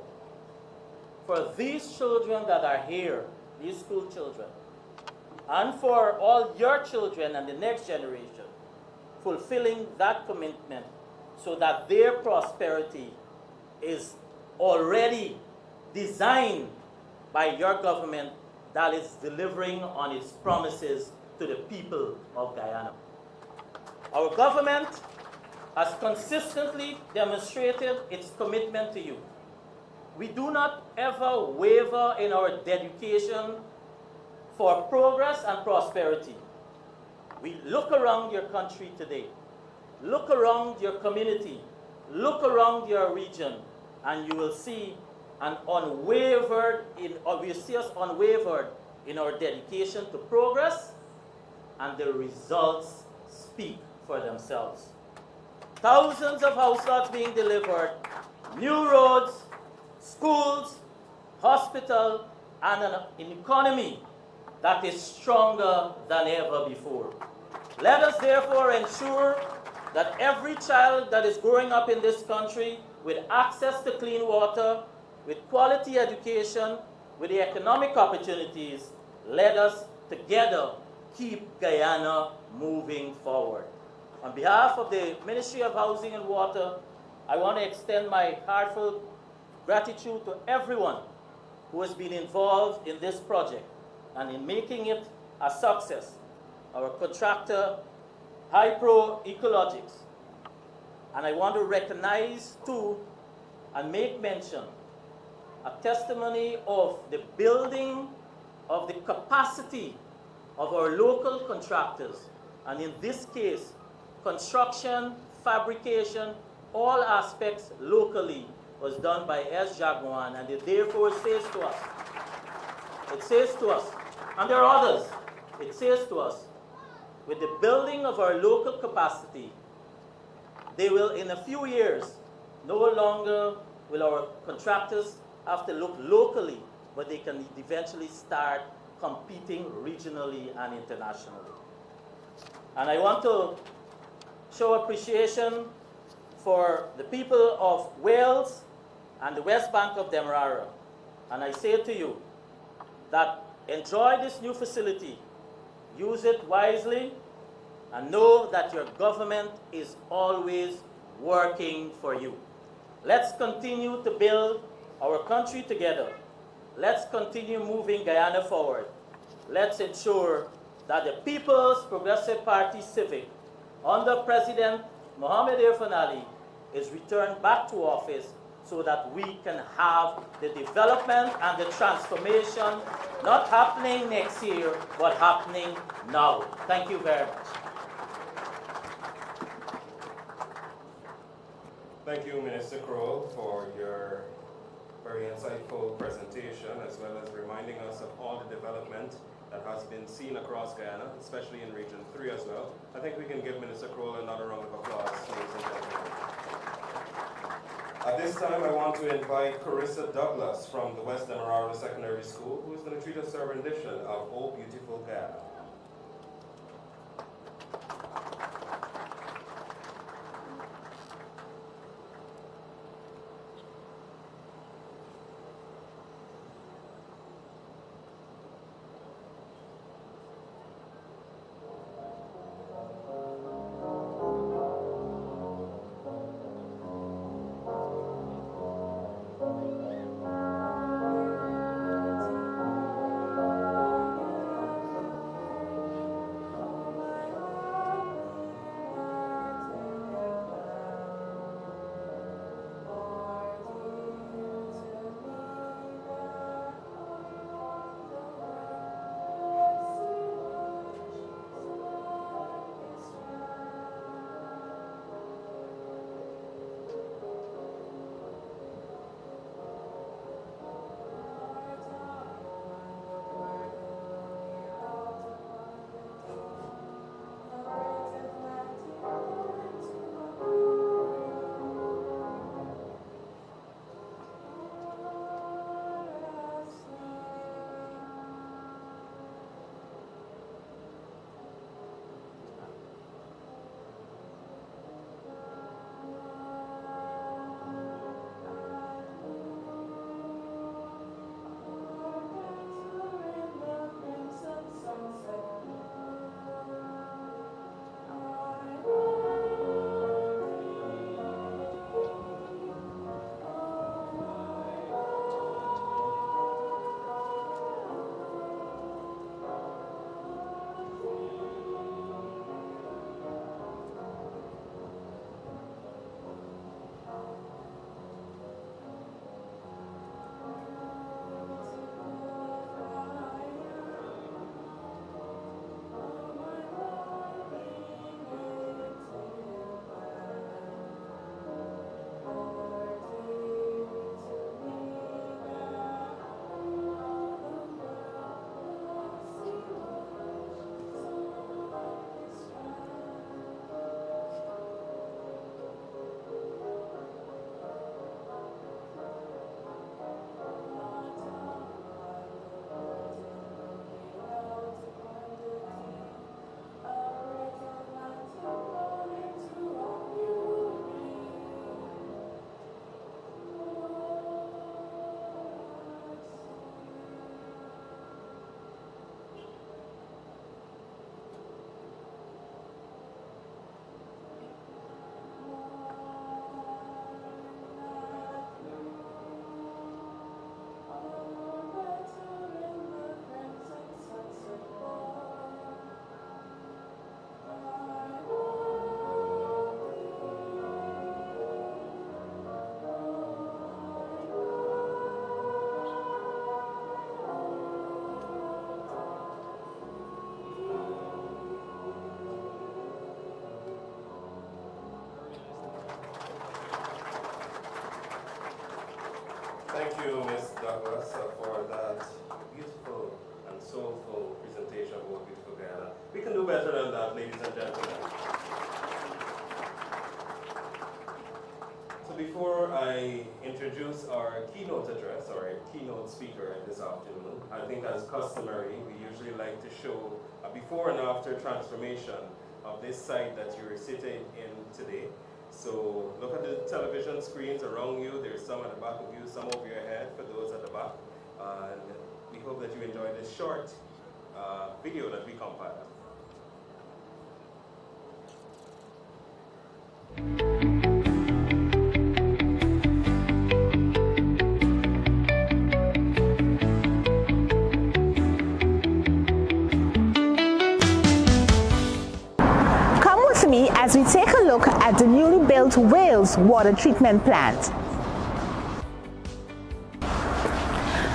for these children that are here, these school children, and for all your children and the next generation, fulfilling that commitment so that their prosperity is already designed by your government that is delivering on its promises to the people of Guyana. Our government has consistently demonstrated its commitment to you. We do not ever waver in our dedication for progress and prosperity. We look around your country today, look around your community, look around your region, and you will see us unwavered in our dedication to progress, and the results speak for themselves. Thousands of house lots being delivered, new roads, schools, hospital, and an economy that is stronger than ever before. Let us therefore ensure that every child that is growing up in this country with access to clean water, with quality education, with the economic opportunities, let us together keep Guyana moving forward. On behalf of the Ministry of Housing and Water, I want to extend my heartfelt gratitude to everyone who has been involved in this project and in making it a success. Our contractor, Hypro Ecologics. And I want to recognize too and make mention a testimony of the building of the capacity of our local contractors. And in this case, construction, fabrication, all aspects locally was done by GWI, and it therefore says to us, and there are others, it says to us, with the building of our local capacity, they will in a few years, no longer will our contractors have to look locally, but they can eventually start competing regionally and internationally. And I want to show appreciation for the people of Wales and the West Bank of Demerara. And I say to you that enjoy this new facility, use it wisely, and know that your government is always working for you. Let's continue to build our country together. Let's continue moving Guyana forward. Let's ensure that the People's Progressive Party Civic, under President Mohamed Irfaan is returned back to office so that we can have the development and the transformation not happening next year, but happening now. Thank you very much. Thank you, Minister Kroll, for your very insightful presentation, as well as reminding us of all the development that has been seen across Guyana, especially in Region 3 as well. I think we can give Minister Kroll another round of applause, ladies and gentlemen. At this time, I want to invite Carissa Douglas from the West Demerara Secondary School, who is going to treat us to a rendition of Oh Beautiful Guyana. us for that beautiful and soulful presentation of our beautiful Guyana. We can do better than that, ladies and gentlemen. So before I introduce our keynote address, or our keynote speaker this afternoon, I think as customary, we usually like to show a before and after transformation of this site that you're sitting in today. So look at the television screens around you. There's some at the back of you, some over your head for those at the back. And we hope that you enjoy this short video that we compiled. As we take a look at the newly built Wales water treatment plant.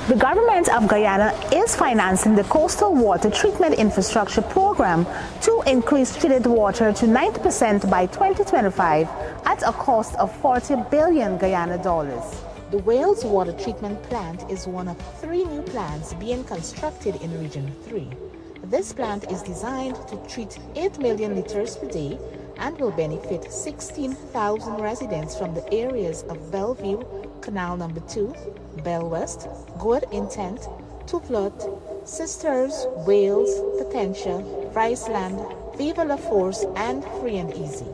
The government of Guyana is financing the coastal water treatment infrastructure program to increase treated water to 90% by 2025 at a cost of 40 billion Guyana dollars. The Wales water treatment plant is one of 3 new plants being constructed in Region 3. This plant is designed to treat 8 million liters per day and will benefit 16,000 residents from the areas of Bellevue, Canal No. 2, Bell West, Good Intent, Tuflot, Sisters, Wales, Potentia, Friesland, Viva La Force, and Free and Easy.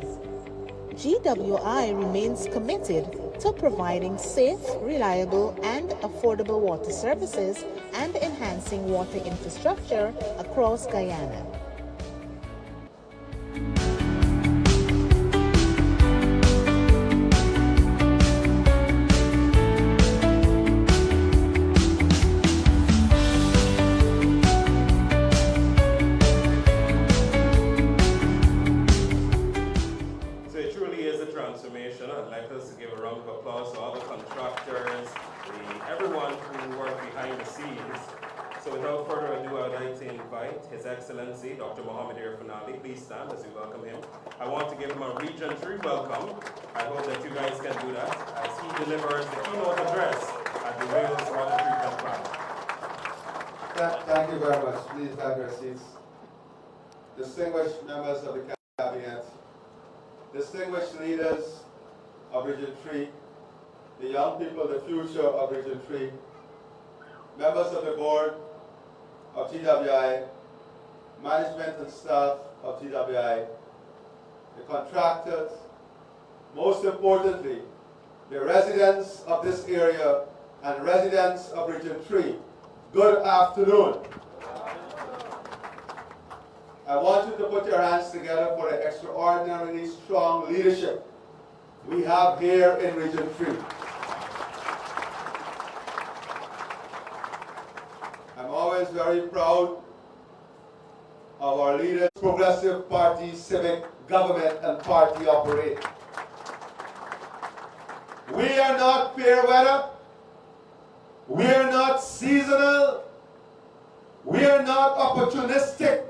GWI remains committed to providing safe, reliable, and affordable water services and enhancing water infrastructure across Guyana. I'd like us to give a round of applause to all the contractors, everyone who worked behind the scenes. So without further ado, I would like to invite His Excellency, Dr. Mohamed Irfaan. Please stand as we welcome him. I want to give him a Region 3 welcome. I hope that you guys can do that as he delivers the keynote address at the Wales Water Treatment Plant. Thank you very much. Please have your seats. Distinguished members of the Cabinet, distinguished leaders of Region 3, the young people, the future of Region 3, members of the board of GWI, management and staff of GWI, the contractors, most importantly, the residents of this area and residents of Region 3, good afternoon. I want you to put your hands together for the extraordinarily strong leadership we have here in Region 3. I'm always very proud of our leaders, Progressive Party, civic, government, and party operate. We are not fair weather. We are not seasonal. We are not opportunistic.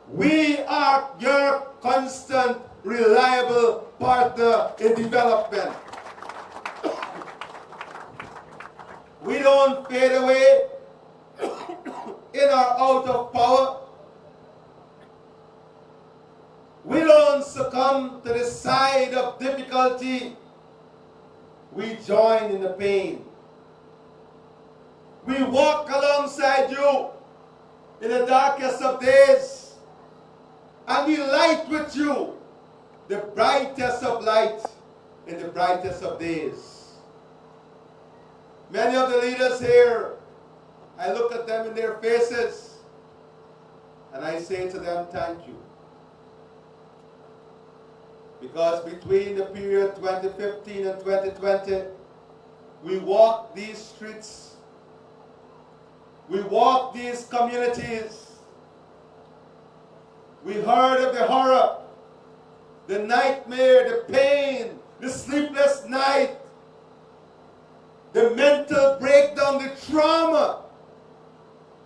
We are your constant, reliable partner in development. We don't fade away in or out of power. We don't succumb to the side of difficulty. We join in the pain. We walk alongside you in the darkest of days, and we light with you the brightest of light in the brightest of days. Many of the leaders here, I look at them in their faces and I say to them, thank you. Because between the period 2015 and 2020, we walked these streets, we walked these communities, we heard of the horror, the nightmare, the pain, the sleepless night, the mental breakdown, the trauma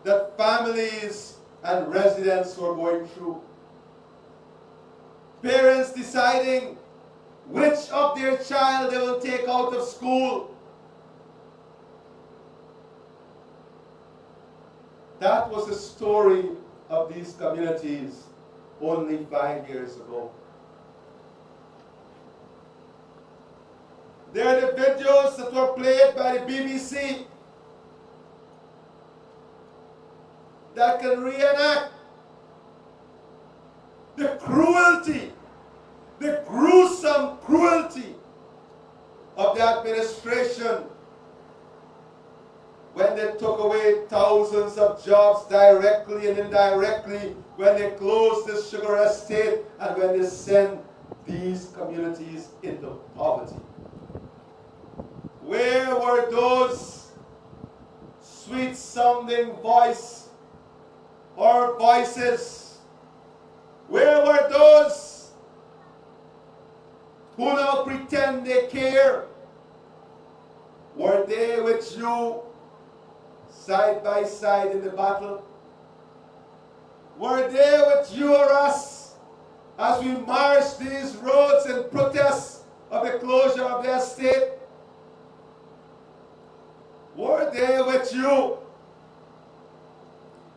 that families and residents were going through. Parents deciding which of their child they will take out of school. That was the story of these communities only 5 years ago. There are the videos that were played by the BBC that can reenact the cruelty, the gruesome cruelty of the administration when they took away thousands of jobs directly and indirectly, when they closed the sugar estate, and when they sent these communities into poverty. Where were those sweet-sounding voices? Where were those who now pretend they care? Were they with you side by side in the battle? Were they with you or us as we marched these roads in protest of the closure of the estate? Were they with you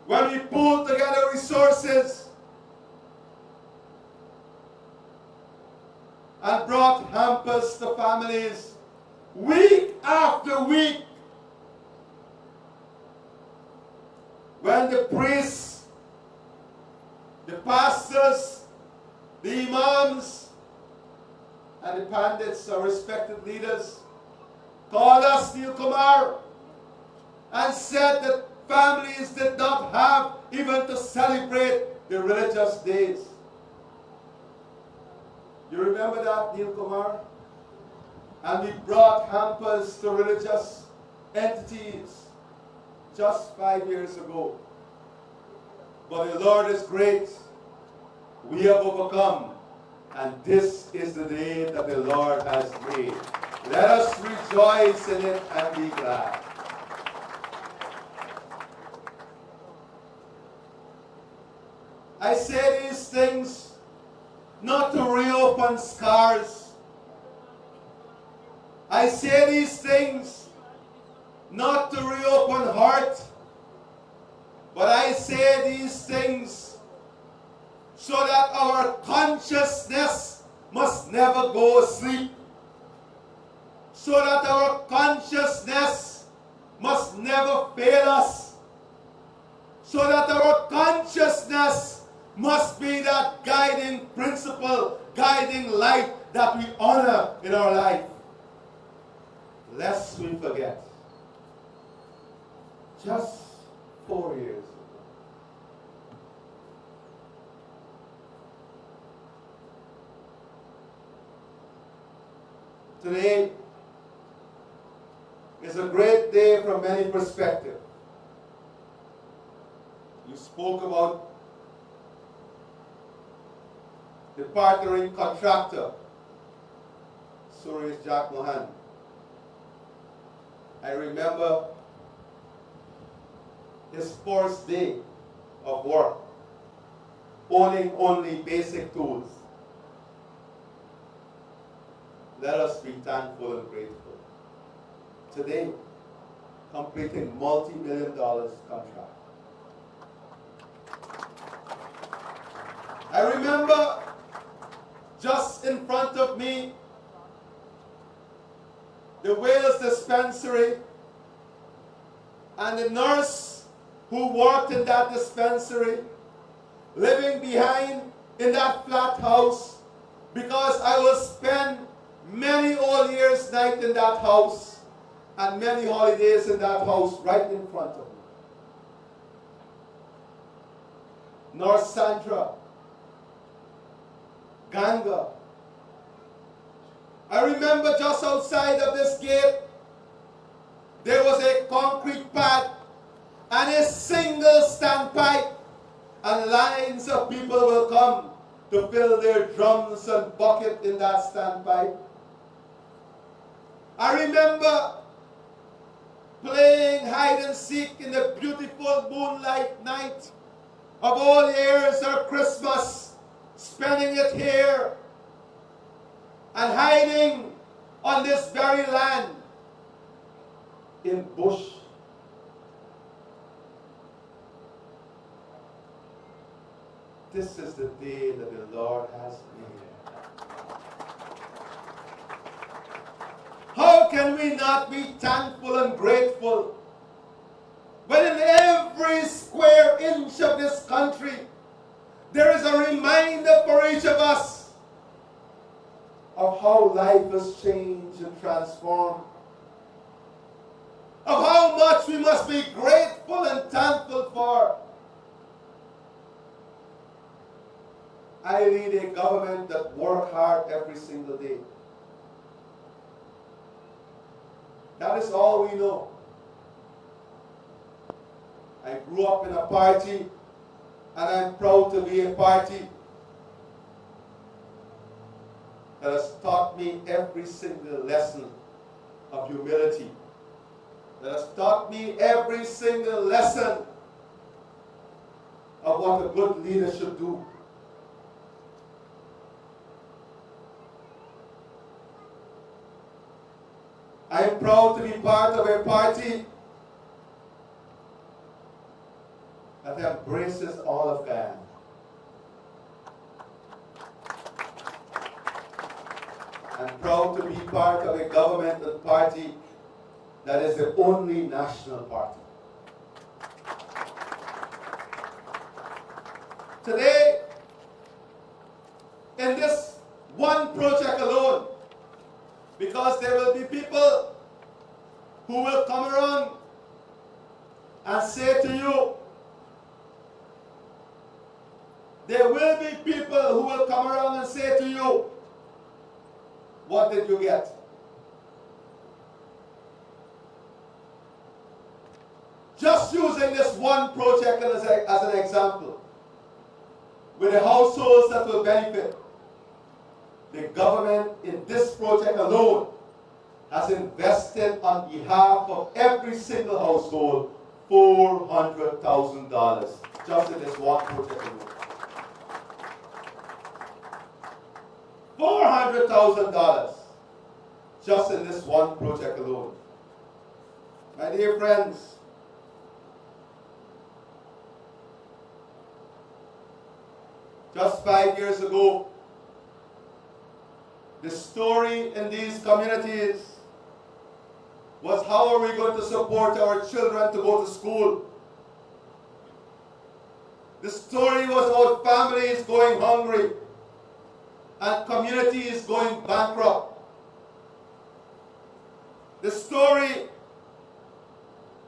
when we pulled together resources and brought hampers to families week after week? When the priests, the pastors, the imams, and the pandits, our respected leaders, called us Neil Kumar and said that families did not have even to celebrate the religious days. You remember that, Neil Kumar? And we brought hampers to religious entities just 5 years ago. But the Lord is great. We have overcome. And this is the day that the Lord has made. Let us rejoice in it and be glad. I say these things not to reopen scars. I say these things not to reopen heart, but I say these things so that our consciousness must never go asleep, so that our consciousness must never fail us, so that our consciousness must be that guiding principle, guiding light that we honor in our life. Lest we forget, just 4 years ago, today is a great day from many perspectives. You spoke about the partnering contractor, Suresh Jack Mohan. I remember his first day of work, owning only basic tools. Let us be thankful and grateful. Today, completing multi-million-dollar contract. I remember just in front of me, the Wales dispensary, and the nurse who worked in that dispensary, living behind in that flat house, because I will spend many all years night in that house and many holidays in that house right in front of me. Nurse Sandra, Ganga. I remember just outside of this gate, there was a concrete pad and a single standpipe, and lines of people will come to fill their drums and bucket in that standpipe. I remember playing hide and seek in the beautiful moonlight night of all years or Christmas, spending it here and hiding on this very land in bush. this is the day that the Lord has made. How can we not be thankful and grateful when in every square inch of this country there is a reminder for each of us of how life has changed and transformed, of how much we must be grateful and thankful for. I lead a government that works hard every single day. That is all we know. I grew up in a party, and I'm proud to be a party that has taught me every single lesson of humility, that has taught me every single lesson of what a good leader should do. I am proud to be part of a party that embraces all of Guyana. I'm proud to be part of a government and party that is the only national party. Today, in this one project alone, because there will be people who will come around and say to you, there will be people who will come around and say to you, what did you get? Just using this one project as an example, with the households that will benefit, the government in this project alone has invested on behalf of every single household $400,000 just in this one project alone. $400,000 just in this one project alone. My dear friends, just 5 years ago, the story in these communities was how are we going to support our children to go to school? The story was about families going hungry and communities going bankrupt. The story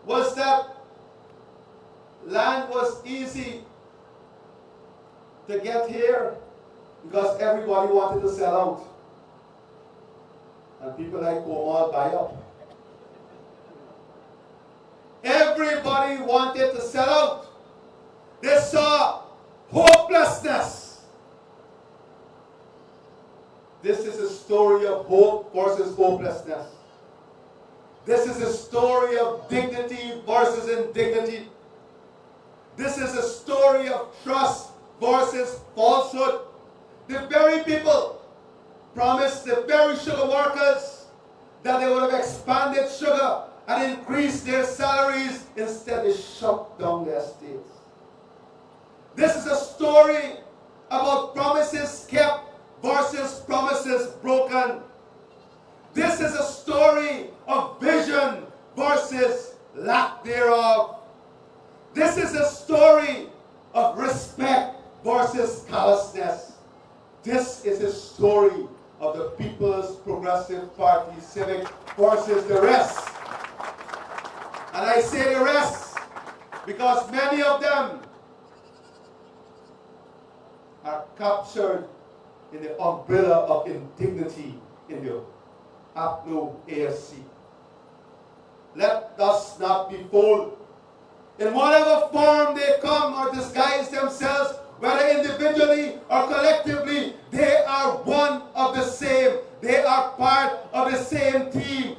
was that land was easy to get here because everybody wanted to sell out. And people like Komal buy up. Everybody wanted to sell out. They saw hopelessness. This is a story of hope versus hopelessness. This is a story of dignity versus indignity. This is a story of trust versus falsehood. The very people promised the very sugar workers that they would have expanded sugar and increased their salaries. Instead, they shut down their estates. This is a story about promises kept versus promises broken. This is a story of vision versus lack thereof. This is a story of respect versus callousness. This is a story of the People's Progressive Party Civic versus the rest. And I say the rest because many of them are captured in the umbrella of indignity in the APNO AFC. Let us not be fooled. In whatever form they come or disguise themselves, whether individually or collectively, they are one of the same. They are part of the same team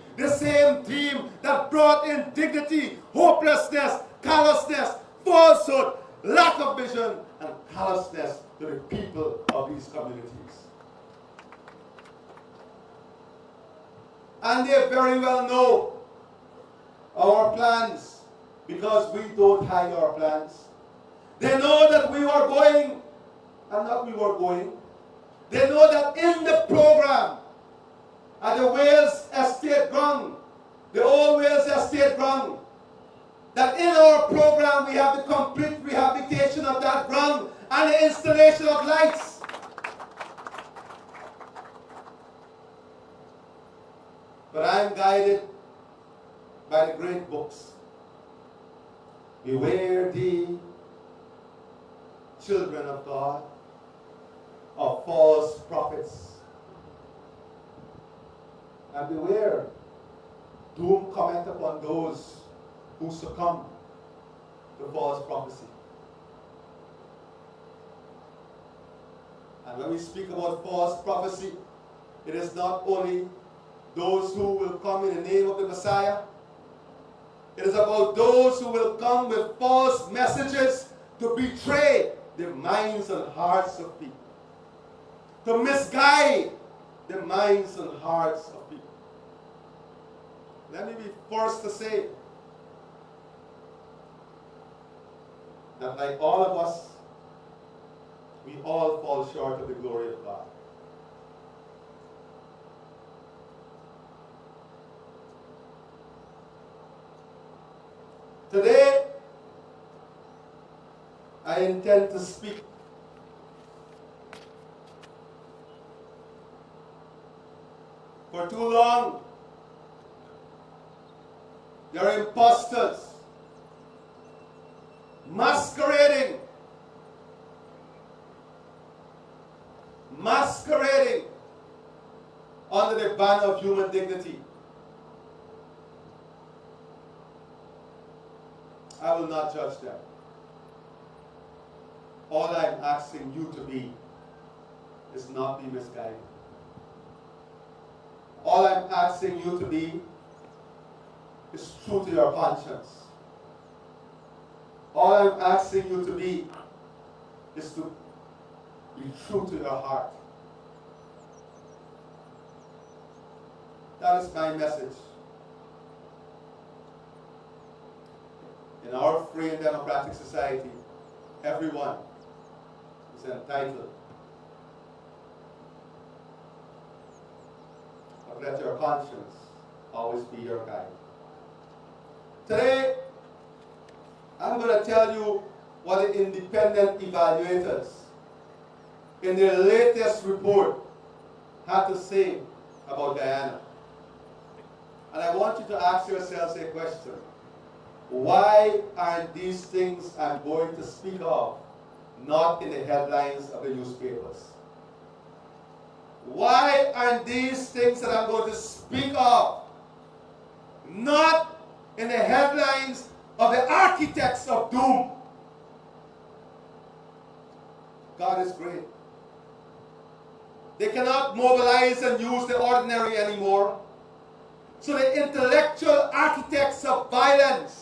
that brought indignity, hopelessness, callousness, falsehood, lack of vision, and callousness to the people of these communities. And they very well know our plans because we don't hide our plans. They know that we are going and not we were going. They know that in the program, at the Wales Estate Ground, the old Wales Estate Ground, that in our program we have the complete rehabilitation of that ground and the installation of lights. But I'm guided by the great books. Beware thee, children of God, of false prophets. And beware, doom cometh upon those who succumb to false prophecy. And when we speak about false prophecy, it is not only those who will come in the name of the Messiah. It is about those who will come with false messages to betray the minds and hearts of people, to misguide the minds and hearts of people. Let me be first to say that like all of us, we all fall short of the glory of God. Today, I intend to speak for too long. There are imposters masquerading under the banner of human dignity. I will not judge them. All I'm asking you to be is not be misguided. All I'm asking you to be is true to your conscience. All I'm asking you to be is to be true to your heart. That is my message. In our free and democratic society, everyone is entitled. But let your conscience always be your guide. Today, I'm going to tell you what the independent evaluators in their latest report had to say about Guyana. And I want you to ask yourselves a question. Why aren't these things I'm going to speak of not in the headlines of the newspapers? Why aren't these things that I'm going to speak of not in the headlines of the architects of doom? God is great. They cannot mobilize and use the ordinary anymore. So the intellectual architects of violence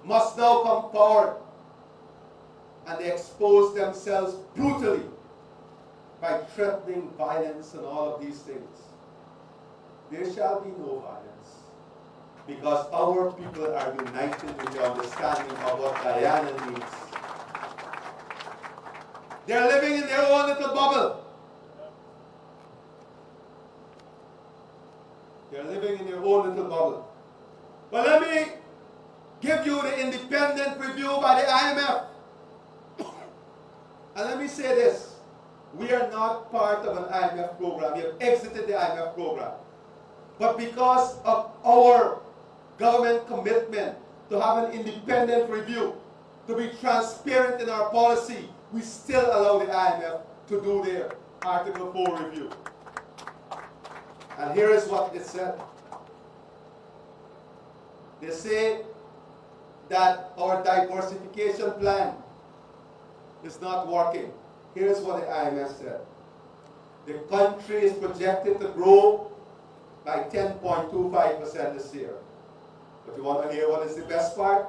must now come forward, and they expose themselves brutally by threatening violence and all of these things. There shall be no violence, because our people are united with the understanding of what Guyana needs. They're living in their own little bubble. They're living in their own little bubble. But let me give you the independent review by the IMF. And let me say this. We are not part of an IMF program. We have exited the IMF program. But because of our government commitment to have an independent review, to be transparent in our policy, we still allow the IMF to do their Article 4 review. And here is what it said. They say that our diversification plan is not working. Here's what the IMF said. The country is projected to grow by 10.25% this year. But you want to hear what is the best part?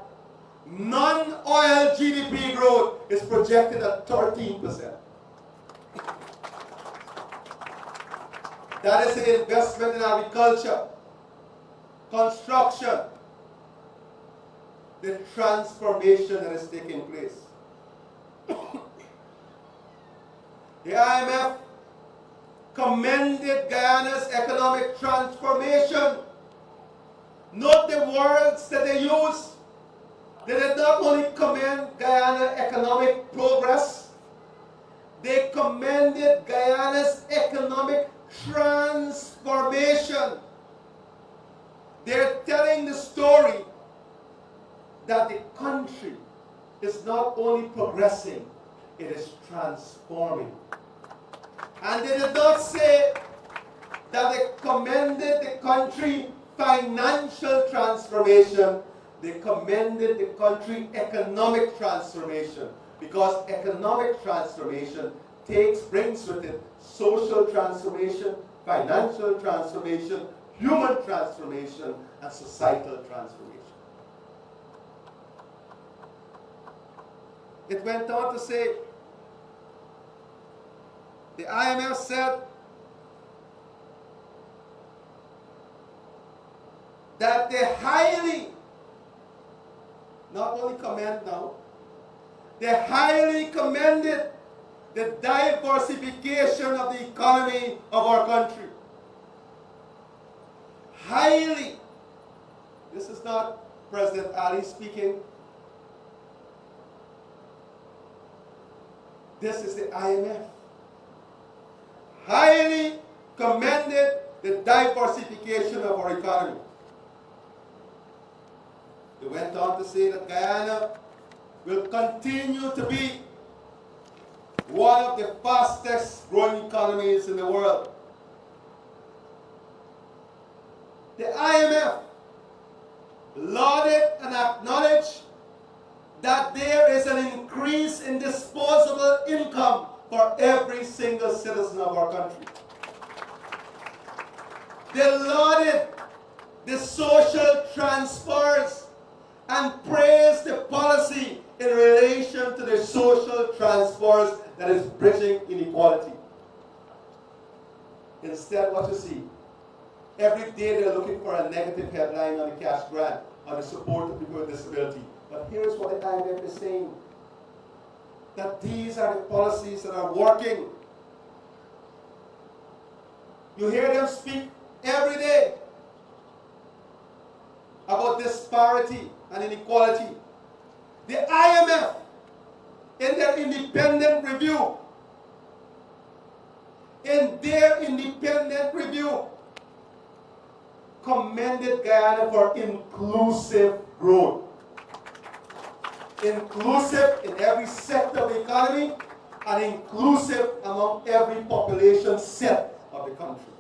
Non-oil GDP growth is projected at 13%. That is the investment in agriculture, construction, the transformation that is taking place. The IMF commended Guyana's economic transformation. Note the words that they use. They did not only commend Guyana's economic progress, they commended Guyana's economic transformation. They're telling the story that the country is not only progressing, it is transforming. And they did not say that they commended the country financial transformation, they commended the country economic transformation, because economic transformation brings with it social transformation, financial transformation, human transformation, and societal transformation. It went on to say, the IMF said that they highly, not only commend now, they highly commended the diversification of the economy of our country. Highly. This is not President Ali speaking. This is the IMF. Highly commended the diversification of our economy. They went on to say that Guyana will continue to be one of the fastest growing economies in the world. The IMF lauded and acknowledged that there is an increase in disposable income for every single citizen of our country. They lauded the social transfers and praised the policy in relation to the social transfers that is bridging inequality. Instead, what you see, every day they're looking for a negative headline on the cash grant, on the support of people with disability. But here's what the IMF is saying, that these are the policies that are working. You hear them speak every day about disparity and inequality. The IMF, in their independent review, commended Guyana for inclusive growth. Inclusive in every sector of the economy and inclusive among every population set of the country.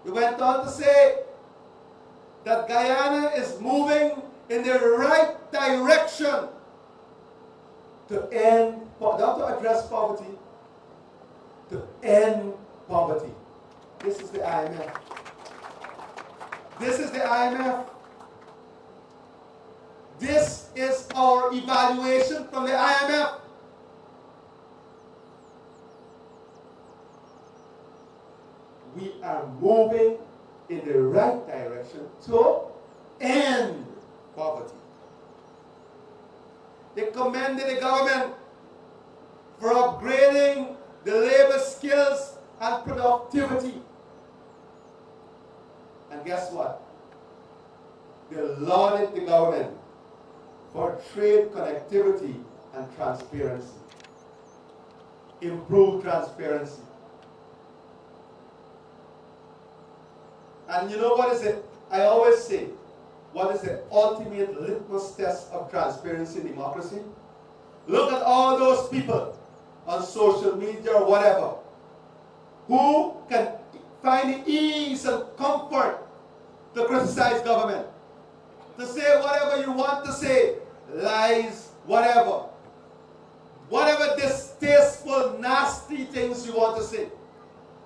We went on to say that Guyana is moving in the right direction to end, not to address poverty, to end poverty. This is the IMF. This is the IMF. This is our evaluation from the IMF. We are moving in the right direction to end poverty. They commended the government for upgrading the labor skills and productivity. And guess what? They lauded the government for trade connectivity and transparency. Improved transparency. And you know what is it? I always say, what is the ultimate litmus test of transparency and democracy? Look at all those people on social media or whatever who can find the ease and comfort to criticize government, to say whatever you want to say, lies, whatever distasteful, nasty things you want to say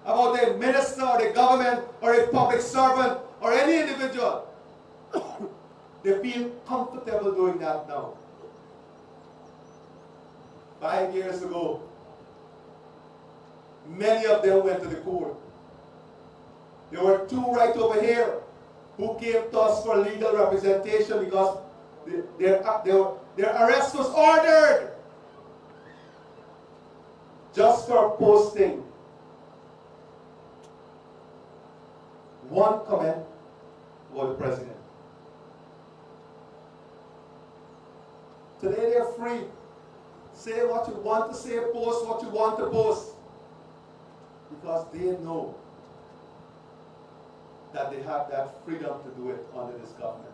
about a minister or the government or a public servant or any individual. They feel comfortable doing that now. 5 years ago, many of them went to the court. There were two right over here who came to us for legal representation because their arrest was ordered. just for posting one comment about the president. Today they're free. Say what you want to say, post what you want to post. Because they know that they have that freedom to do it under this government.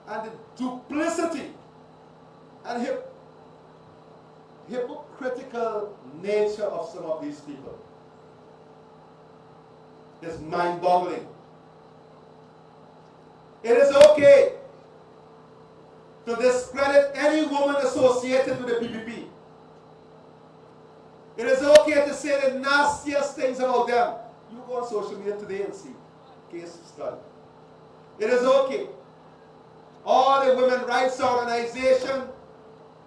And the duplicity and hypocritical nature of some of these people is mind-boggling. It is okay to discredit any woman associated with the PPP. It is okay to say the nastiest things about them. You go on social media today and see. Case study. It is okay. All the women rights organization,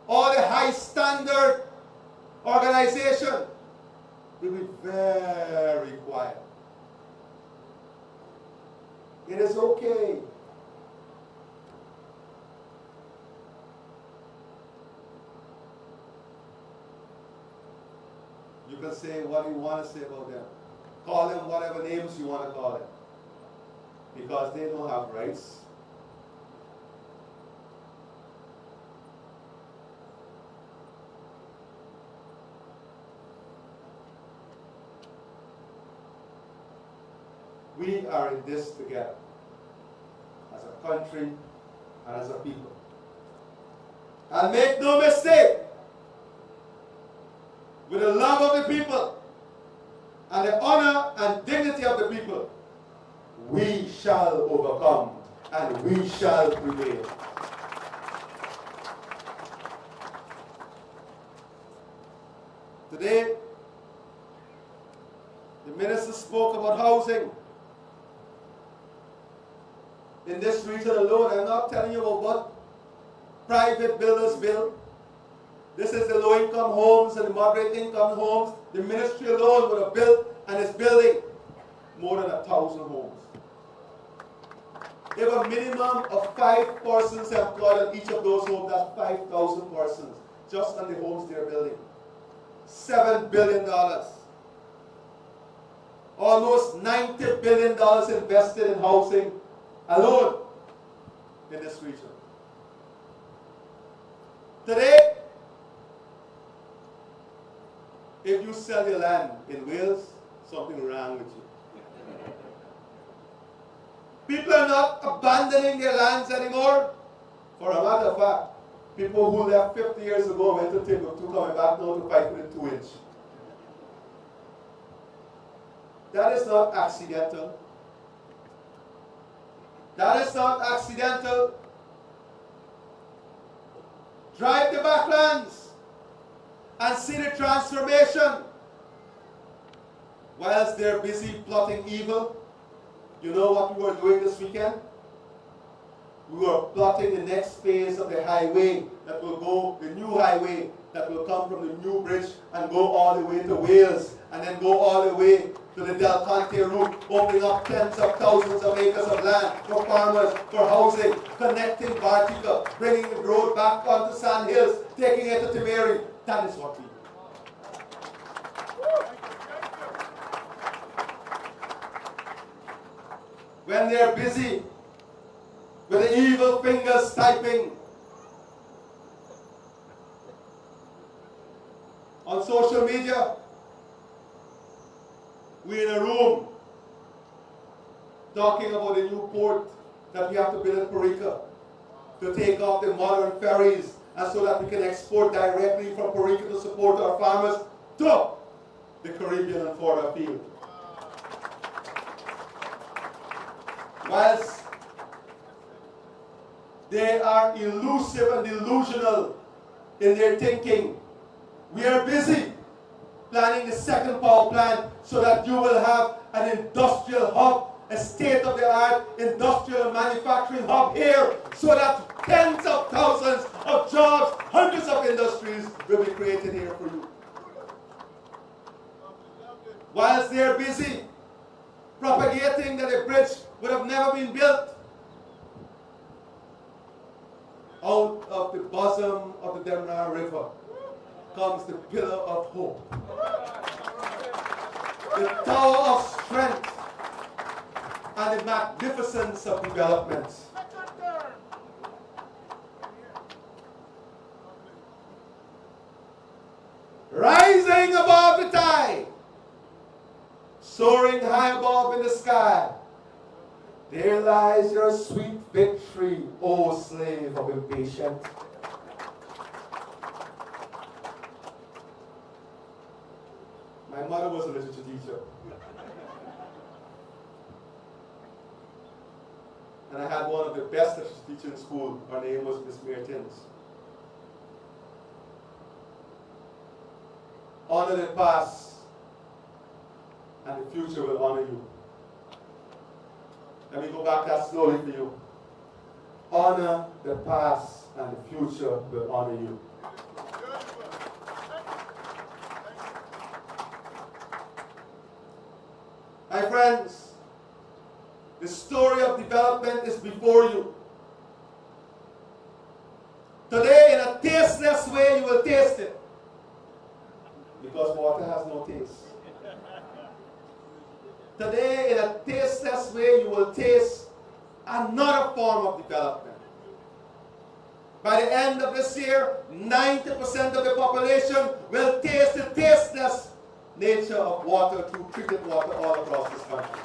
all the high standard organization will be very quiet. It is okay. You can say what you want to say about them. Call them whatever names you want to call them. Because they don't have rights. We are in this together, as a country and as a people. And make no mistake, with the love of the people and the honor and dignity of the people, we shall overcome and we shall prevail. Today, the minister spoke about housing. In this region alone, I'm not telling you about what private builders build. This is the low-income homes and the moderate-income homes. The ministry alone would have built and is building more than 1,000 homes. They have a minimum of 5 persons employed on each of those homes. That's 5,000 persons just on the homes they're building. $7 billion. Almost $90 billion invested in housing alone in this region. Today, if you sell your land in Wales, something wrong with you. People are not abandoning their lands anymore. For a matter of fact, people who left 50 years ago went to Timbuktu, coming back now to fight with a 2-inch. That is not accidental. That is not accidental. Drive the backlands and see the transformation. Whilst they're busy plotting evil, you know what we were doing this weekend? We were plotting the next phase of the highway that will go, the new highway that will come from the new bridge and go all the way to Wales and then go all the way to the Del Conte route, opening up tens of thousands of acres of land for farmers, for housing, connecting Bartica, bringing the road back onto Sand Hills, taking it to Timeri. That is what we do. When they're busy with the evil fingers typing on social media, we're in a room talking about the new port that we have to build at Porica to take off the modern ferries and so that we can export directly from Porica to support our farmers to the Caribbean and further afield. Whilst they are elusive and delusional in their thinking, we are busy planning the second power plant so that you will have an industrial hub, a state-of-the-art industrial manufacturing hub here so that tens of thousands of jobs, hundreds of industries will be created here for you. Whilst they're busy propagating that a bridge would have never been built, bosom of the Demerara River comes the pillar of hope, the tower of strength, and the magnificence of development. Rising above the tide, soaring high above in the sky, there lies your sweet victory, O slave of impatience. My mother was a literature teacher. And I had one of the best literature teachers in school. Her name was Miss Mertens. Honor the past, and the future will honor you. Let me go back that slowly for you. Honor the past, and the future will honor you. My friends, the story of development is before you. Today, in a tasteless way, you will taste it. Because water has no taste. Today, in a tasteless way, you will taste another form of development. By the end of this year, 90% of the population will taste the tasteless nature of water through treated water all across this country.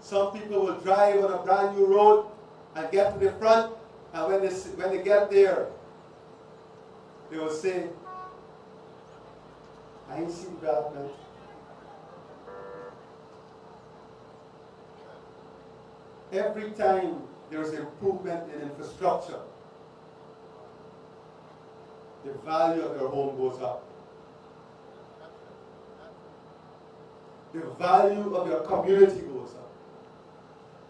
Some people will drive on a brand new road and get to the front, and when they get there, they will say, I ain't see development. Every time there is improvement in infrastructure, the value of your home goes up. The value of your community goes up.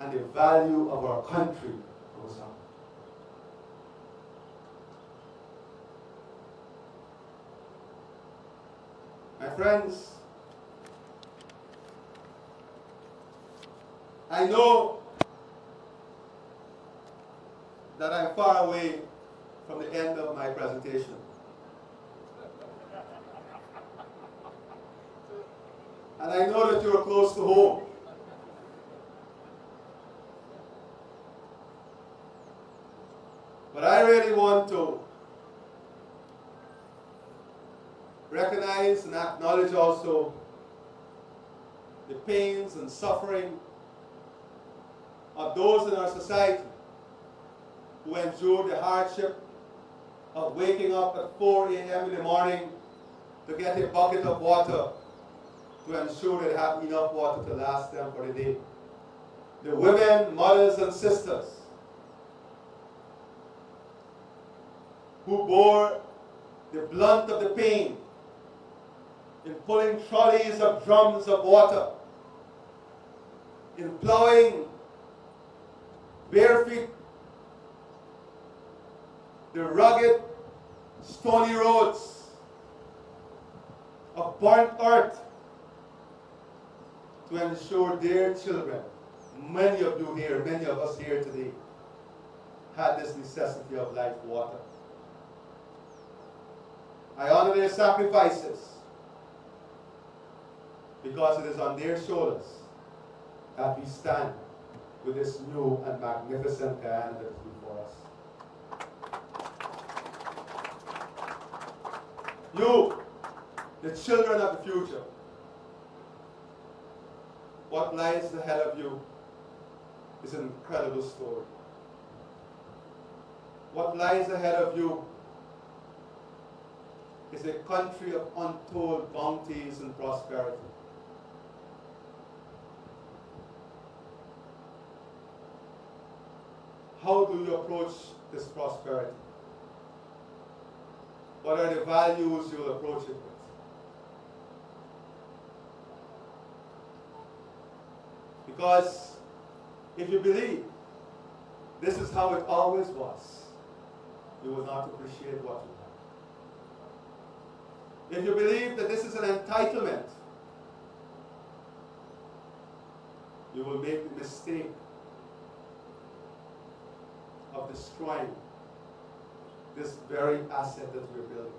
And the value of our country goes up. My friends, I know that I'm far away from the end of my presentation. And I know that you're close to home. But I really want to recognize and acknowledge also the pains and suffering of those in our society who endure the hardship of waking up at 4 a.m. in the morning to get a bucket of water to ensure they have enough water to last them for the day. The women, mothers, and sisters who bore the blunt of the pain in pulling trolleys of drums of water, in plowing bare feet the rugged, stony roads of burnt earth to ensure their children, many of you here, many of us here today, had this necessity of life, water. I honor their sacrifices because it is on their shoulders that we stand with this new and magnificent Guyana that is before us. You, the children of the future, what lies ahead of you is an incredible story. What lies ahead of you is a country of untold bounties and prosperity. How do you approach this prosperity? What are the values you'll approach it with? Because if you believe this is how it always was, you will not appreciate what you have. If you believe that this is an entitlement, you will make the mistake of destroying this very asset that we're building.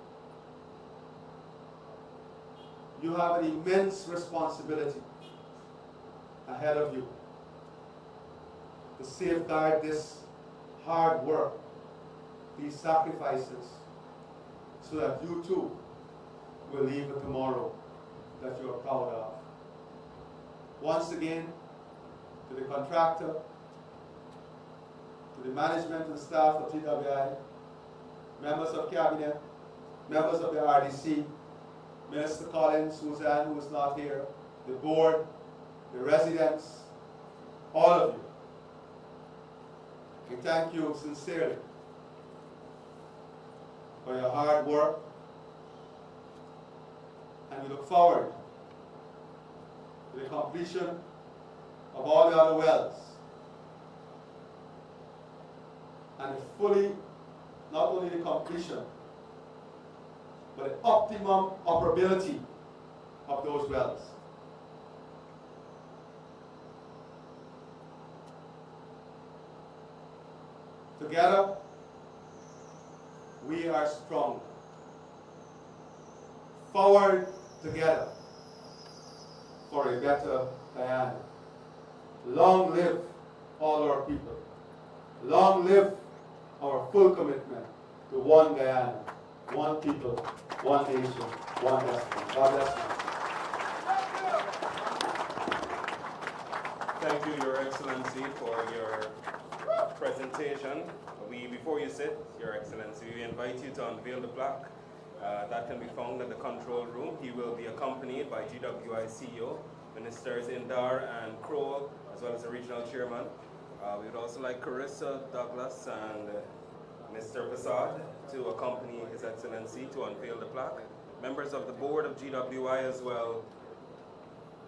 You have an immense responsibility ahead of you to safeguard this hard work, these sacrifices, so that you too will leave a tomorrow that you are proud of. Once again, to the contractor, to the management and staff of GWI, members of cabinet, members of the RDC, Minister Collins, Suzanne, who is not here, the board, the residents, all of you. We thank you sincerely for your hard work, and we look forward to the completion of all the other wells and the fully, not only the completion, but the optimum operability of those wells. Together, we are strong. Forward together for a better Guyana. Long live all our people. Long live our full commitment to one Guyana, one people, one nation, one destiny. God bless you. Thank you, Your Excellency, for your presentation. Before you sit, Your Excellency, we invite you to unveil the plaque. That can be found in the control room. He will be accompanied by GWI CEO, Ministers Indar and Crowell, as well as the regional chairman. We would also like Carissa Douglas and Mr. Prasad to accompany His Excellency to unveil the plaque. Members of the board of GWI as well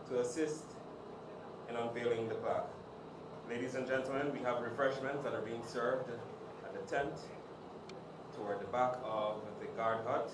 to assist in unveiling the plaque. Ladies and gentlemen, we have refreshments that are being served at the tent toward the back of the guard hut.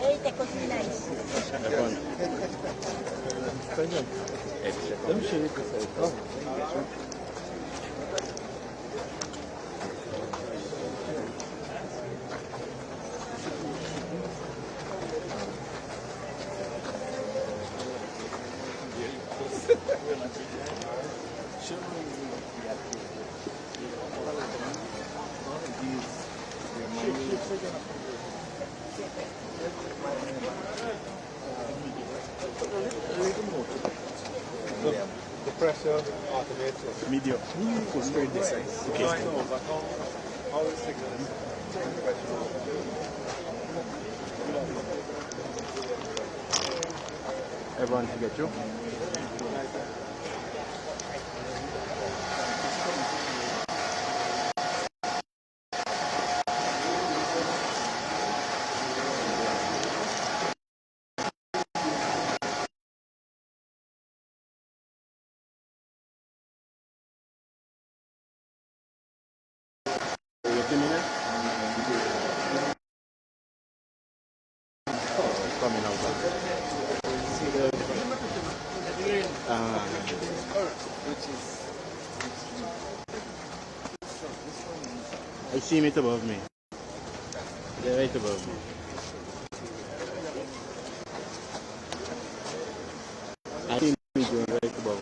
Hey, te cocináis. The pressure automates. Medium. Was very decisive. Okay. I know, but how is it going to take the pressure off? Everyone to get you. Coming out. I see him above me. They're right above me. I see him right above me.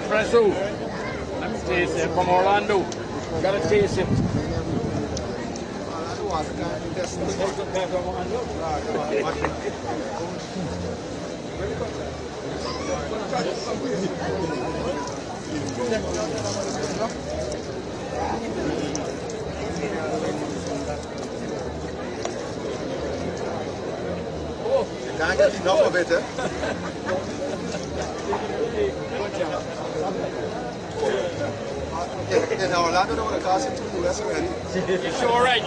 Presso, let me taste it from Orlando. Gotta taste it. You can't get enough of it, eh? In Orlando, they would have cost you $2 already. You're sure right.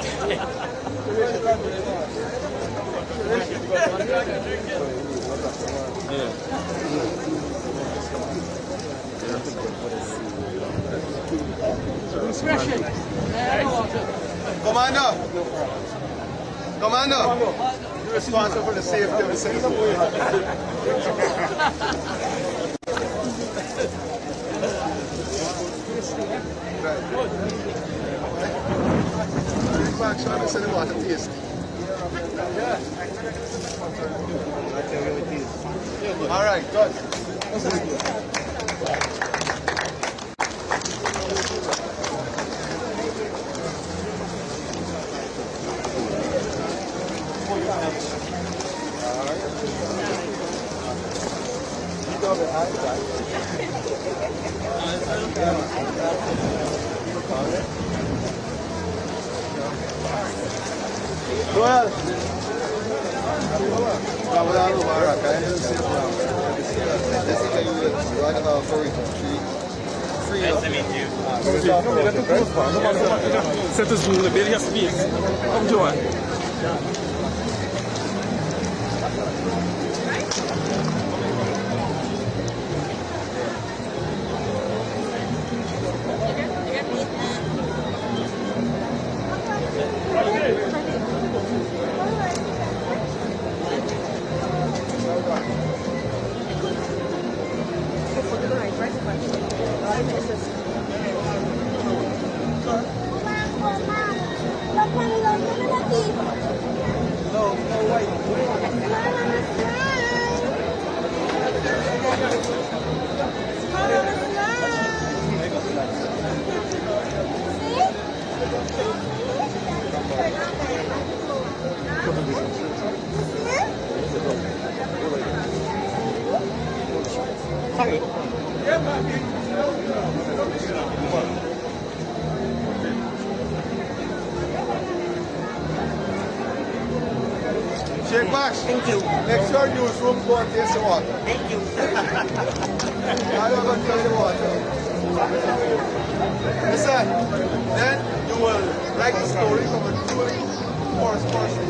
Commander, you're responsible for the safety of the citizen. Back, so I'm sending water taste. All right, good. Well, Nice to meet you. Set us in the various space. Come join. Shake back. Thank you. Make sure you use room go and taste the water. Thank you. Now you're going to taste the water. Listen, then you will write the story from a truly forest person.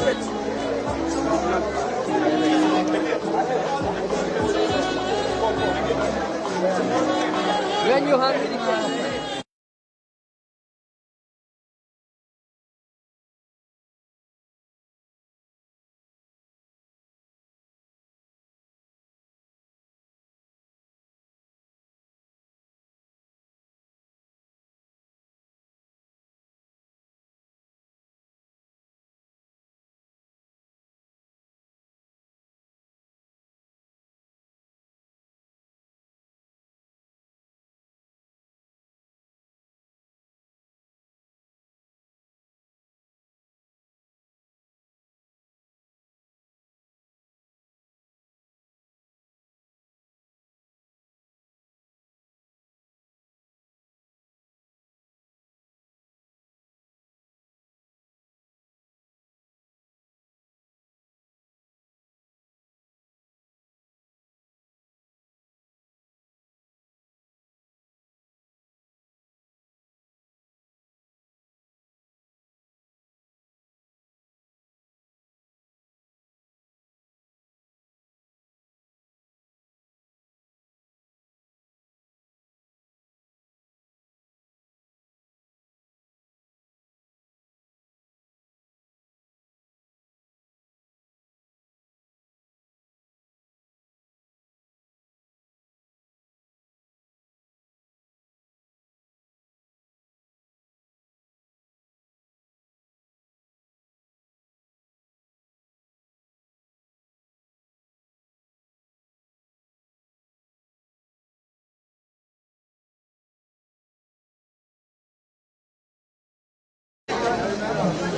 When you have the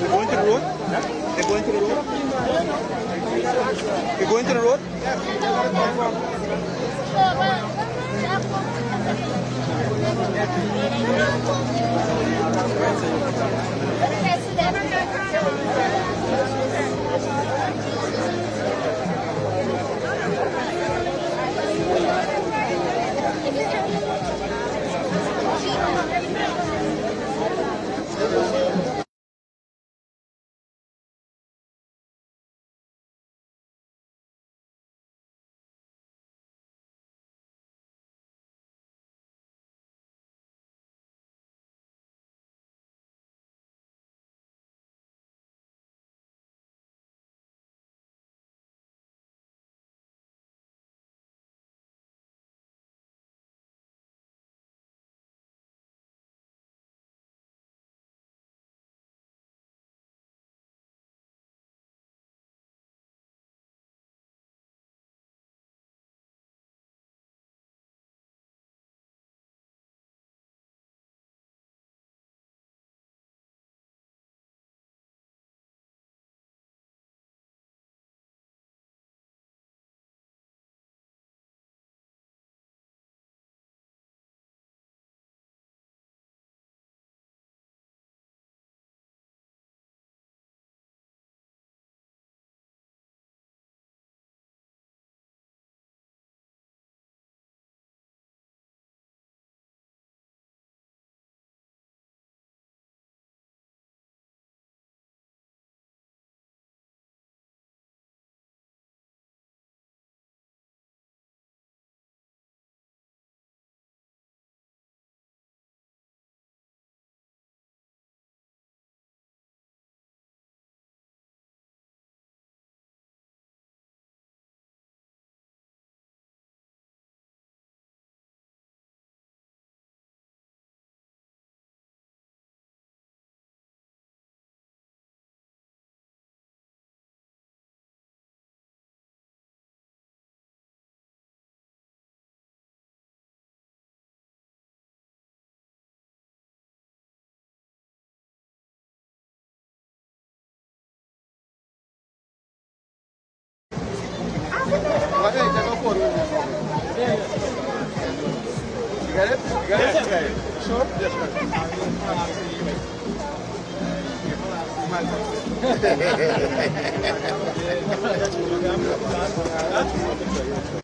You're going to the road? Yeah? You're going to the road? You're going to the road? Take a photo. You get it? You get it? Yeah. You sure? Yes, sir.